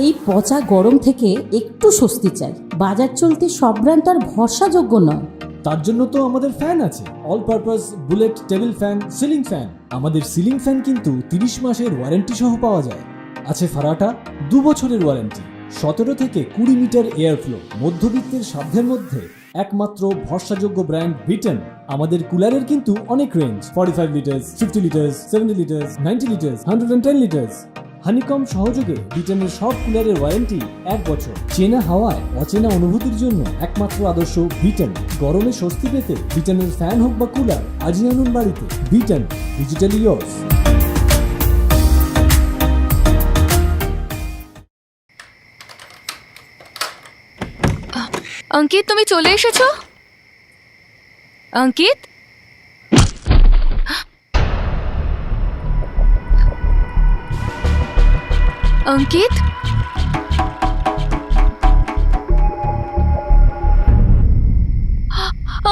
Speaker 10: এই পচা গরম থেকে একটু স্বস্তি চাই। বাজার চলতে সব ব্র্যান্ড আর ভরসাযোগ্য নয়।
Speaker 9: তার জন্য তো আমাদের ফ্যান আছে, all purpose bullet table fan, ceiling fan. আমাদের সিলিং ফ্যান কিন্তু 30 মাসের ওয়ারেন্টি সহ পাওয়া যায়। আছে ফারাটা 2 বছরের ওয়ারেন্টি, 17 থেকে 20 মিটার এয়ার ফ্লো, মধ্যবিত্তের সাধ্যের মধ্যে একমাত্র ভরসাযোগ্য ব্র্যান্ড বিটেন। আমাদের কুলারের কিন্তু অনেক range, 45 litres, 50 litres, 70 litres, 90 litres, 110 litres. Honeycomb সহযোগে বিটেনের সব কুলারের ওয়ারেন্টি 1 বছর। চেনা হাওয়ায় অচেনা অনুভূতির জন্য একমাত্র আদর্শ বিটেন। গরমে স্বস্তি পেতে বিটেনের ফ্যান হোক বা কুলার, আজই আনুন বাড়িতে। Beaten, digitally yours.
Speaker 13: অঙ্কিত, তুমি চলে এসেছো? অঙ্কিত, অঙ্কিত,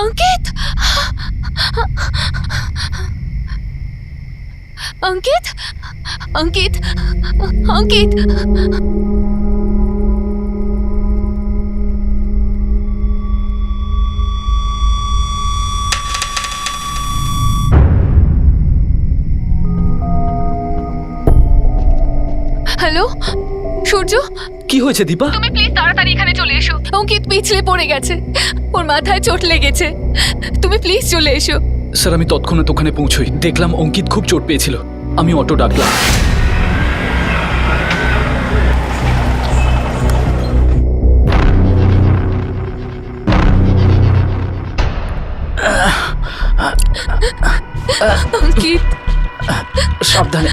Speaker 13: অঙ্কিত, অঙ্কিত, অঙ্কিত, অঙ্কিত। হ্যালো সূর্য,
Speaker 5: কি হয়েছে দীপা?
Speaker 13: তুমি প্লিজ তাড়াতাড়ি এখানে চলে এসো। অঙ্কিত পিছলে পড়ে গেছে, ওর মাথায় চোট লেগেছে। তুমি প্লিজ চলে এসো।
Speaker 5: স্যার, আমি তৎক্ষণাৎ ওখানে পৌঁছই। দেখলাম অঙ্কিত খুব চোট পেয়েছিল। আমি অটো ডাকলাম।
Speaker 13: অঙ্কিত,
Speaker 5: সাবধানে।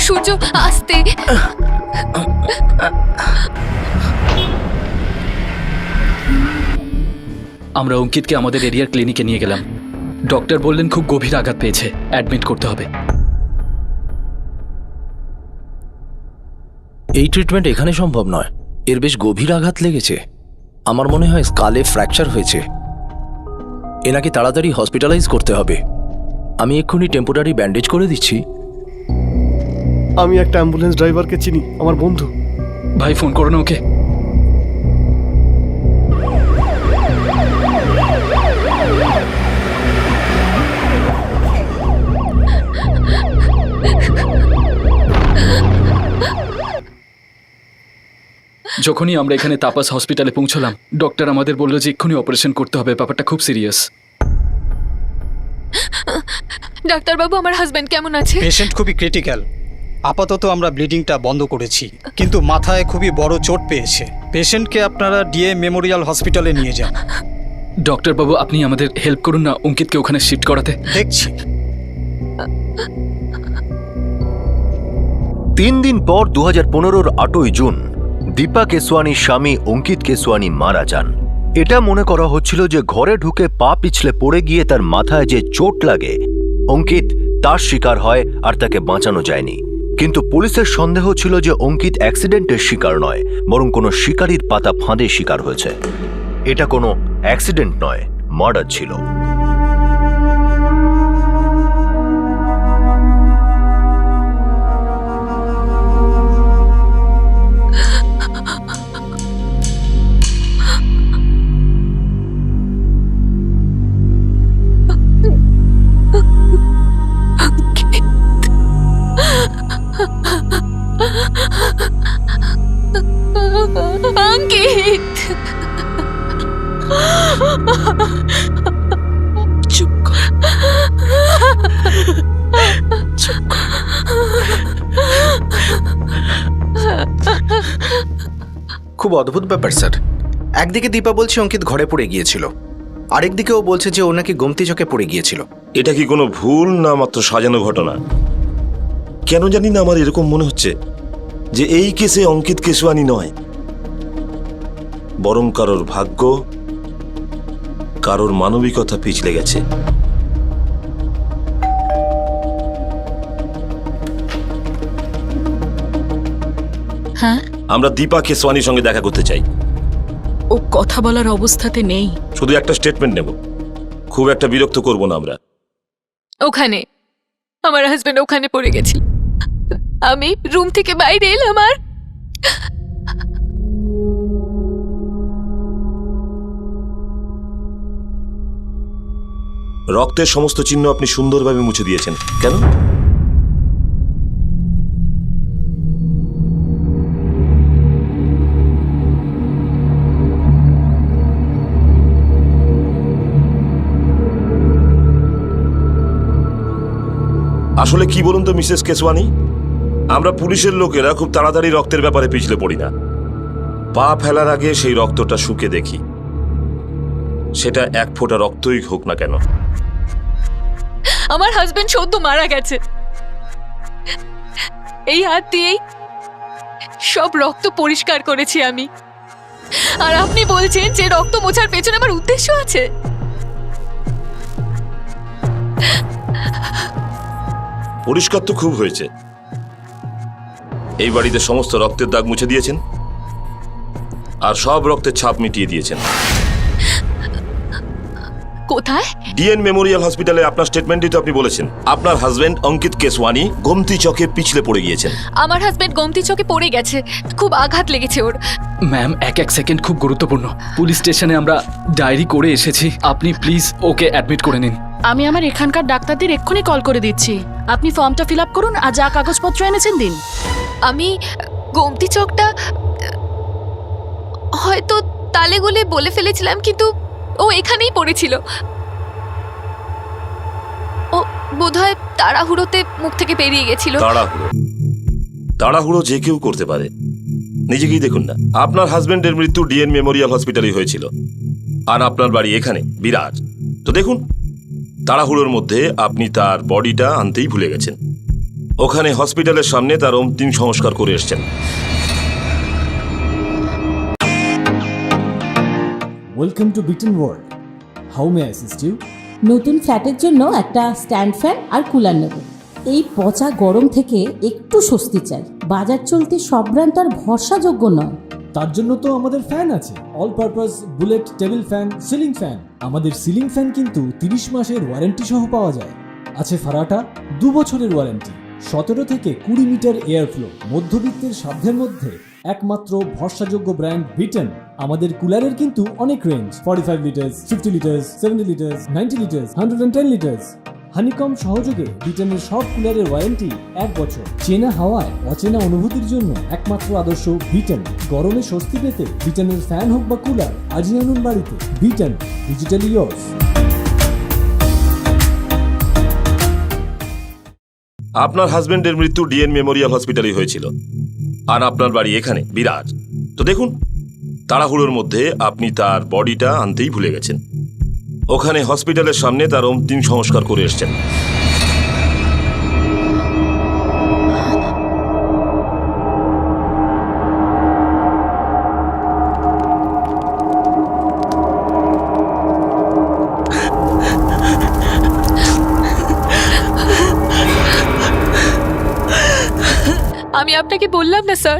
Speaker 13: সূর্য, আস্তে।
Speaker 5: আমরা অঙ্কিতকে আমাদের এরিয়ার ক্লিনিকে নিয়ে গেলাম। ডক্টর বললেন খুব গভীর আঘাত পেয়েছে, অ্যাডমিট করতে হবে।
Speaker 6: এই ট্রিটমেন্ট এখানে সম্ভব নয়, এর বেশ গভীর আঘাত লেগেছে। আমার মনে হয় স্কালে ফ্র্যাকচার হয়েছে। এনাকে তাড়াতাড়ি হসপিটালাইজ করতে হবে। আমি এক্ষুনি টেম্পোরারি ব্যান্ডেজ করে দিচ্ছি।
Speaker 11: আমি একটা অ্যাম্বুলেন্স ড্রাইভারকে চিনি, আমার বন্ধু।
Speaker 5: ভাই, ফোন করো না ওকে। যখনই আমরা এখানে তাপাস হসপিটালে পৌঁছলাম ডক্টর আমাদের বলল যে এক্ষুনি অপারেশন করতে হবে, ব্যাপারটা খুব সিরিয়াস।
Speaker 2: ডাক্তারবাবু, আমার হাজবেন্ড কেমন আছে?
Speaker 15: পেশেন্ট খুবই ক্রিটিক্যাল। আপাতত আমরা ব্লিডিংটা বন্ধ করেছি, কিন্তু মাথায় খুবই বড় চোট পেয়েছে। পেশেন্টকে আপনারা ডিএ মেমোরিয়াল হসপিটালে নিয়ে যান।
Speaker 5: ডক্টরবাবু, আপনি আমাদের হেল্প করুন না অঙ্কিতকে ওখানে শিফট করাতে।
Speaker 15: দেখছি।
Speaker 1: 3 দিন পর 2015-র 8ই জুন দীপা কেসওয়ানির স্বামী অঙ্কিত কেসওয়ানি মারা যান। এটা মনে করা হচ্ছিল যে ঘরে ঢুকে পা পিছলে পড়ে গিয়ে তার মাথায় যে চোট লাগে অঙ্কিত তার শিকার হয় আর তাকে বাঁচানো যায়নি। কিন্তু পুলিশের সন্দেহ ছিল যে অঙ্কিত অ্যাক্সিডেন্টের শিকার নয়, বরং কোনো শিকারীর পাতা ফাঁদে শিকার হয়েছে। এটা কোনো অ্যাক্সিডেন্ট নয়, মার্ডার ছিল।
Speaker 2: অঙ্কিত,
Speaker 13: চুপ কর, চুপ কর।
Speaker 6: খুব অদ্ভুত ব্যাপার স্যার। একদিকে দীপা বলছে অঙ্কিত ঘরে পড়ে গিয়েছিল, আরেকদিকে ও বলছে যে ও নাকি গোমতী চকে পড়ে গিয়েছিল।
Speaker 14: এটা কি কোনো ভুল না মাত্র সাজানো ঘটনা? কেন জানি না আমার এরকম মনে হচ্ছে যে এই কেসে অঙ্কিত কেসওয়ানি নয়, বরং কারোর ভাগ্য, কারোর মানবিকতা পিছলে গেছে।
Speaker 13: হ্যাঁ,
Speaker 14: আমরা দীপা কেসওয়ানির সঙ্গে দেখা করতে চাই।
Speaker 13: ও কথা বলার অবস্থাতে নেই।
Speaker 14: শুধু একটা স্টেটমেন্ট নেব, খুব একটা বিরক্ত করব না আমরা।
Speaker 2: ওখানে আমার হাজবেন্ড ওখানে পড়ে গেছিল। আমি রুম থেকে বাইরে এলাম আর
Speaker 14: রক্তের সমস্ত চিহ্ন আপনি সুন্দরভাবে মুছে দিয়েছেন। কেন? আসলে কি বলুন তো মিসেস কেসওয়ানি, আমরা পুলিশের লোকেরা খুব তাড়াতাড়ি রক্তের ব্যাপারে পিছলে পড়ি না। পা ফেলার আগে সেই রক্তটা শুকে দেখি, সেটা এক ফোঁটা রক্তই হোক না কেন।
Speaker 2: আমার হাজবেন্ড সদ্য মারা গেছে। এই হাত দিয়েই সব রক্ত পরিষ্কার করেছি আমি। আর আপনি বলছেন যে রক্ত মোছার পেছনে আমার উদ্দেশ্য আছে?
Speaker 14: পরিষ্কার তো খুব হয়েছে। এই বাড়িতে সমস্ত রক্তের দাগ মুছে দিয়েছেন আর সব রক্তের ছাপ মিটিয়ে দিয়েছেন।
Speaker 2: কোথায়?
Speaker 14: ডিএন মেমোরিয়াল হসপিটালে আপনার স্টেটমেন্টে তো আপনি বলেছেন আপনার হাজবেন্ড অঙ্কিত কেসওয়ানি গোমতী চকে পিছলে পড়ে গিয়েছেন।
Speaker 2: আমার হাজবেন্ড গোমতী চকে পড়ে গেছে, খুব আঘাত লেগেছে ওর।
Speaker 5: ম্যাম, এক সেকেন্ড খুব গুরুত্বপূর্ণ। পুলিশ স্টেশনে আমরা ডায়েরি করে এসেছি, আপনি প্লিজ ওকে অ্যাডমিট করে নিন।
Speaker 13: আমি আমার এখানকার ডাক্তারদের এক্ষুনি কল করে দিচ্ছি। আপনি ফর্মটা ফিল আপ করুন আর যা কাগজপত্র এনেছেন দিন।
Speaker 2: আমি গোমতী চকটা হয়তো তালে গুলে বলে ফেলেছিলাম, কিন্তু ও এখানেই পড়েছিল। ও বোধহয় তাড়াহুড়োতে মুখ থেকে বেরিয়ে গেছিল।
Speaker 14: তাড়াহুড়ো যে কেউ করতে পারে, নিজেকেই দেখুন না। আপনার হাজবেন্ডের মৃত্যু ডিএন মেমোরিয়াল হসপিটালে হয়েছিল আর আপনার বাড়ি এখানে বিরাট। তো দেখুন, তাড়াহুড়োর মধ্যে আপনি তার বডিটা আনতেই ভুলে গেছেন। ওখানে হসপিটালের সামনে তার অন্তিম সংস্কার করে এসেছেন।
Speaker 9: Welcome to beaten world. How may I assist you?
Speaker 10: নতুন ফ্ল্যাটের জন্য একটা স্ট্যান্ড ফ্যান আর কুলার নেব। এই পচা গরম থেকে একটু স্বস্তি চাই। বাজার চলতে সব ব্র্যান্ড তো আর ভরসাযোগ্য নয়।
Speaker 9: তার জন্য তো আমাদের ফ্যান আছে, all purpose bullet table fan, ceiling fan. আমাদের সিলিং ফ্যান কিন্তু 30 মাসের ওয়ারেন্টি সহ পাওয়া যায়। আছে ফারাটা 2 বছরের ওয়ারেন্টি, 17 থেকে 20 মিটার এয়ার ফ্লো। মধ্যবিত্তের সাধ্যের মধ্যে একমাত্র ভরসাযোগ্য ব্র্যান্ড বিটেন। আমাদের কুলারের কিন্তু অনেক range, 45 litres, 50 litres, 70 litres, 90 litres, 110 litres. Honeycomb সহযোগে ব্রিটেনের সব কুলারের ওয়ারেন্টি 1 বছর। চেনা হাওয়ায় অচেনা অনুভূতির জন্য একমাত্র আদর্শ ব্রিটেন। গরমে স্বস্তি পেতে ব্রিটেনের ফ্যান হোক বা কুলার, আজই আনুন বাড়িতে। Britain, digitally years.
Speaker 14: আপনার হাজবেন্ডের মৃত্যু ডিএন মেমোরিয়াল হসপিটালে হয়েছিল, আর আপনার বাড়ি এখানে বিরাজ। তো দেখুন, তাড়াহুড়োর মধ্যে আপনি তার বডিটা আনতেই ভুলে গেছেন। ওখানে হসপিটালের সামনে তার অন্তিম সংস্কার করে এসেছেন।
Speaker 2: আমি আপনাকে বললাম না স্যার,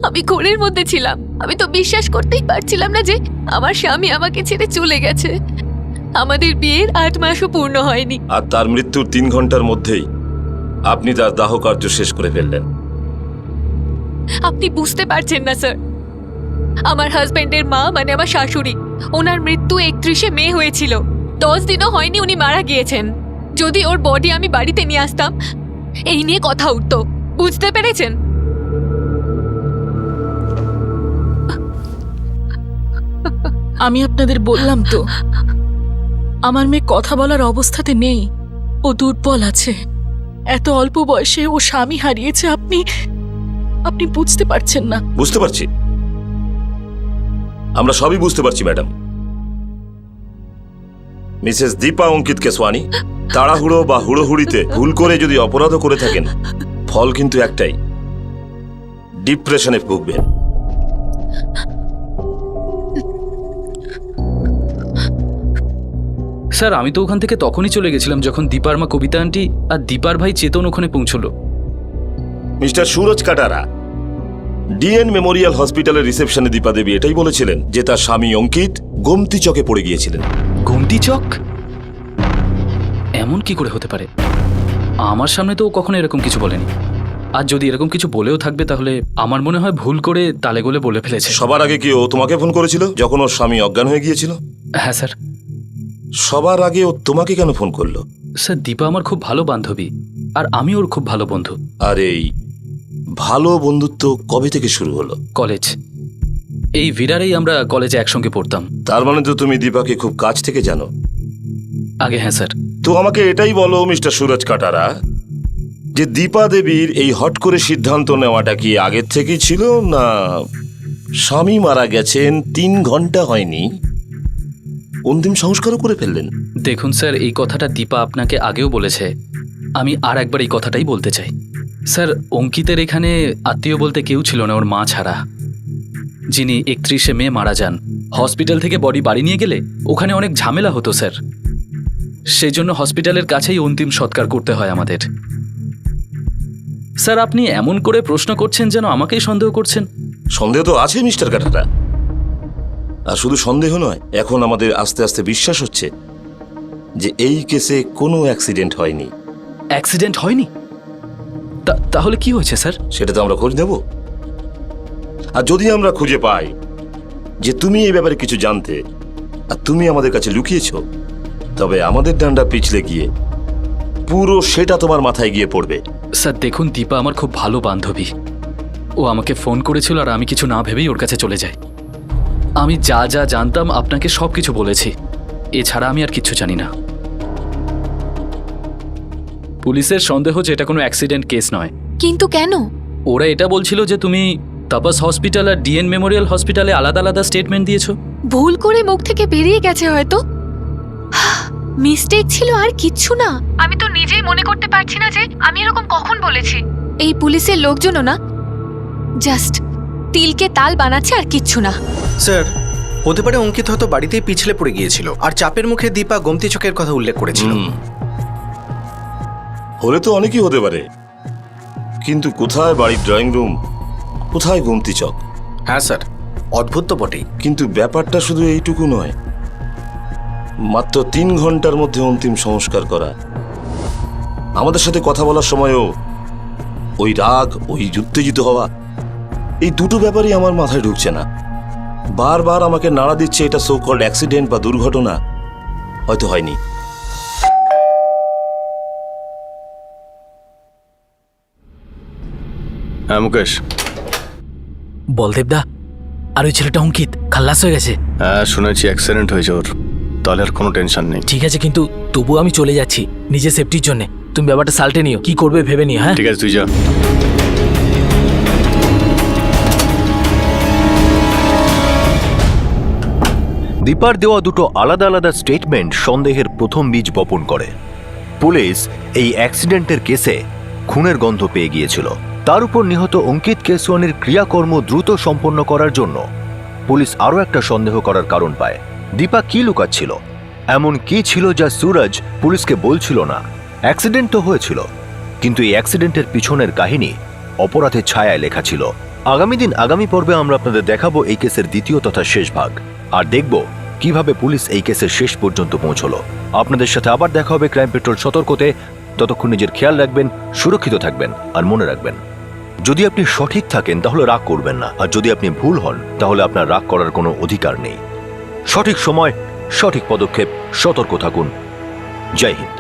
Speaker 2: আমি ঘোরের মধ্যে ছিলাম। আমি তো বিশ্বাস করতেই পারছিলাম না যে আমার স্বামী আমাকে ছেড়ে চলে গেছে। আমাদের বিয়ের 8 মাসও পূর্ণ হয়নি।
Speaker 14: আর তার মৃত্যুর 3 ঘন্টার মধ্যেই আপনি তার দাহ কার্য শেষ করে ফেললেন।
Speaker 2: আপনি বুঝতে পারছেন না স্যার, আমার হাজবেন্ডের মা মানে আমার শাশুড়ি, ওনার মৃত্যু 31শে মে হয়েছিল। 10 দিনও হয়নি উনি মারা গিয়েছেন। যদি ওর বডি আমি বাড়িতে নিয়ে আসতাম, এই নিয়ে কথা উঠতো। বুঝতে পেরেছেন?
Speaker 13: আমি আপনাদের বললাম তো, আমার মেয়ে কথা বলার অবস্থাতে নেই, ও দুর্বল আছে। এত অল্প বয়সে ও স্বামী হারিয়েছে, আপনি বুঝতে পারছেন না।
Speaker 14: বুঝতে পারছি, আমরা সবই বুঝতে পারছি ম্যাডাম। মিসেস দীপা অঙ্কিত কেসওয়ানি, তাড়াহুড়ো বা হুড়োহুড়িতে ভুল করে যদি অপরাধও করে থাকেন, ফল কিন্তু একটাই, ডিপ্রেশনে ভুগবেন।
Speaker 5: স্যার, আমি তো ওখান থেকে তখনই চলে গেছিলাম যখন দীপার মা কবিতা আন্টি আর দীপার ভাই চেতন ওখানে পৌঁছলো।
Speaker 14: Mister Suraj Katara, DN memorial হসপিটালের রিসেপশনে দীপা দেবী এটাই বলেছিলেন যে তার স্বামী অঙ্কিত গোমতী চকে পড়ে গিয়েছিলেন।
Speaker 5: গোমতী চক? এমন কি করে হতে পারে? আমার সামনে তো ও কখনো এরকম কিছু বলেনি। আর যদি এরকম কিছু বলেও থাকবে তাহলে আমার মনে হয় ভুল করে তালে গোলে বলে ফেলেছে।
Speaker 14: সবার আগে কি ও তোমাকে ফোন করেছিল যখন ওর স্বামী অজ্ঞান হয়ে গিয়েছিল?
Speaker 5: হ্যাঁ স্যার।
Speaker 14: সবার আগে ও তোমাকে কেন ফোন করলো?
Speaker 5: স্যার, দীপা আমার খুব ভালো বান্ধবী, আর আমি ওর খুব ভালো বন্ধু।
Speaker 14: আর এই ভালো বন্ধুত্ব কবে থেকে শুরু হলো?
Speaker 5: কলেজ, এই ভিরারেই আমরা কলেজে একসঙ্গে পড়তাম।
Speaker 14: তার মানে তো তুমি দীপাকে খুব কাছ থেকে জানো।
Speaker 5: আগে হ্যাঁ স্যার।
Speaker 14: তো আমাকে এটাই বলো মিস্টার সুরজ কাটারা, যে দীপা দেবীর এই হট করে সিদ্ধান্ত নেওয়াটা কি আগের থেকেই ছিল, না স্বামী মারা গেছেন 3 ঘন্টা হয়নি অন্তিম সংস্কারও করে ফেললেন?
Speaker 5: দেখুন স্যার, এই কথাটা দীপা আপনাকে আগেও বলেছে, আমি আর একবার এই কথাটাই বলতে চাই। স্যার, অঙ্কিতের এখানে আত্মীয় বলতে কেউ ছিল না ওর মা ছাড়া, যিনি 31শে মে মারা যান। হসপিটাল থেকে বডি বাড়ি নিয়ে গেলে ওখানে অনেক ঝামেলা হতো স্যার, সেই জন্য হসপিটালের কাছেই অন্তিম সৎকার করতে হয় আমাদের। স্যার, আপনি এমন করে প্রশ্ন করছেন যেন আমাকেই সন্দেহ করছেন।
Speaker 14: সন্দেহ তো আছে মিস্টার কাটারা, আর শুধু সন্দেহ নয়, এখন আমাদের আস্তে আস্তে বিশ্বাস হচ্ছে যে এই কেসে কোনো অ্যাক্সিডেন্ট হয়নি।
Speaker 5: অ্যাক্সিডেন্ট হয়নি? তাহলে কি হয়েছে স্যার?
Speaker 14: সেটা তো আমরা খোঁজ নেব। আর যদি আমরা খুঁজে পাই যে তুমি এই ব্যাপারে কিছু জানতে আর তুমি আমাদের কাছে লুকিয়েছ, তবে আমাদের ডান্ডা পিছলে গিয়ে পুরো সেটা তোমার মাথায় গিয়ে পড়বে।
Speaker 5: স্যার দেখুন, দীপা আমার খুব ভালো বান্ধবী। ও আমাকে ফোন করেছিল আর আমি কিছু না ভেবেই ওর কাছে চলে যাই। আমি যা যা জানতাম আপনাকে সব কিছু বলেছি, এছাড়া আমি আর কিছু জানি না। পুলিশের সন্দেহ যে এটা কোনো অ্যাক্সিডেন্ট কেস নয়।
Speaker 2: কিন্তু কেন?
Speaker 5: ওরা এটা বলছিল যে তুমি তাপাস হসপিটাল আর ডিএন মেমোরিয়াল হসপিটালে আলাদা আলাদা স্টেটমেন্ট দিয়েছো।
Speaker 2: ভুল করে মুখ থেকে বেরিয়ে গেছে হয়তো, মিস্টেক ছিল আর কিচ্ছু না। আমি তো নিজেই মনে করতে পারছি না যে আমি এরকম কখন বলেছি। এই পুলিশের লোকজনও না, জাস্ট তিলকে তাল বানাচ্ছে আর কিচ্ছু না।
Speaker 6: স্যার, হতে পারে অঙ্কিত হয়তো বাড়িতেই পিছলে পড়ে গিয়েছিল আর চাপের মুখে দীপা গোমতী চকের কথা উল্লেখ করেছিল।
Speaker 14: হলে তো অনেকই হতে পারে, কিন্তু কোথায় বাড়ির ড্রয়িং রুম, কোথায় গোমতী চক?
Speaker 6: হ্যাঁ স্যার, অদ্ভুত তো বটেই।
Speaker 14: কিন্তু ব্যাপারটা শুধু এইটুকু নয়, মাত্র 3 ঘন্টার মধ্যে অন্তিম সংস্কার করা। আমাদের সাথে কথা বলার সময়ও ওই রাগ, ওই উত্তেজিত হওয়া, এই দুটো ব্যাপারই আমার মাথায় ঢুকছে না। বারবার আমাকে নাড়া দিচ্ছে এটা সো কল্ড অ্যাক্সিডেন্ট বা দুর্ঘটনা হয়তো হয়নি।
Speaker 11: হ্যাঁ মুকেশ।
Speaker 5: বলদেবদা, আর ওই ছেলেটা অঙ্কিত খাল্লাস হয়ে গেছে।
Speaker 11: হ্যাঁ শুনেছি অ্যাক্সিডেন্ট হয়েছে ওর, তাহলে আর কোনো টেনশন নেই।
Speaker 5: ঠিক আছে, কিন্তু তবুও আমি চলে যাচ্ছি নিজের সেফটির জন্য। তুমি ব্যাপারটা সালটে নিও, কি করবে ভেবে নিও। হ্যাঁ
Speaker 11: ঠিক আছে, তুই যা।
Speaker 1: দীপার দেওয়া দুটো আলাদা আলাদা স্টেটমেন্ট সন্দেহের প্রথম বীজ বপন করে। পুলিশ এই অ্যাক্সিডেন্টের কেসে খুনের গন্ধ পেয়ে গিয়েছিল। তার উপর নিহত অঙ্কিত কেশওয়ানির ক্রিয়াকর্ম দ্রুত সম্পন্ন করার জন্য পুলিশ আরও একটা সন্দেহ করার কারণ পায়। দীপা কি লুকাচ্ছিল? এমন কি ছিল যা সুরজ পুলিশকে বলছিল না? অ্যাক্সিডেন্ট তো হয়েছিল, কিন্তু এই অ্যাক্সিডেন্টের পিছনের কাহিনী অপরাধের ছায়ায় লেখা ছিল। আগামী পর্বে আমরা আপনাদের দেখাবো এই কেসের দ্বিতীয় তথা শেষ ভাগ, আর দেখব কিভাবে পুলিশ এই কেসের শেষ পর্যন্ত পৌঁছলো। আপনাদের সাথে আবার দেখা হবে ক্রাইম পেট্রোল সতর্কতে। ততক্ষণ নিজের খেয়াল রাখবেন, সুরক্ষিত থাকবেন, আর মনে রাখবেন, যদি আপনি সঠিক থাকেন তাহলে রাগ করবেন না, আর যদি আপনি ভুল হন তাহলে আপনার রাগ করার কোনো অধিকার নেই। সঠিক সময়, সঠিক পদক্ষেপ, সতর্ক থাকুন। জয় হিন্দ।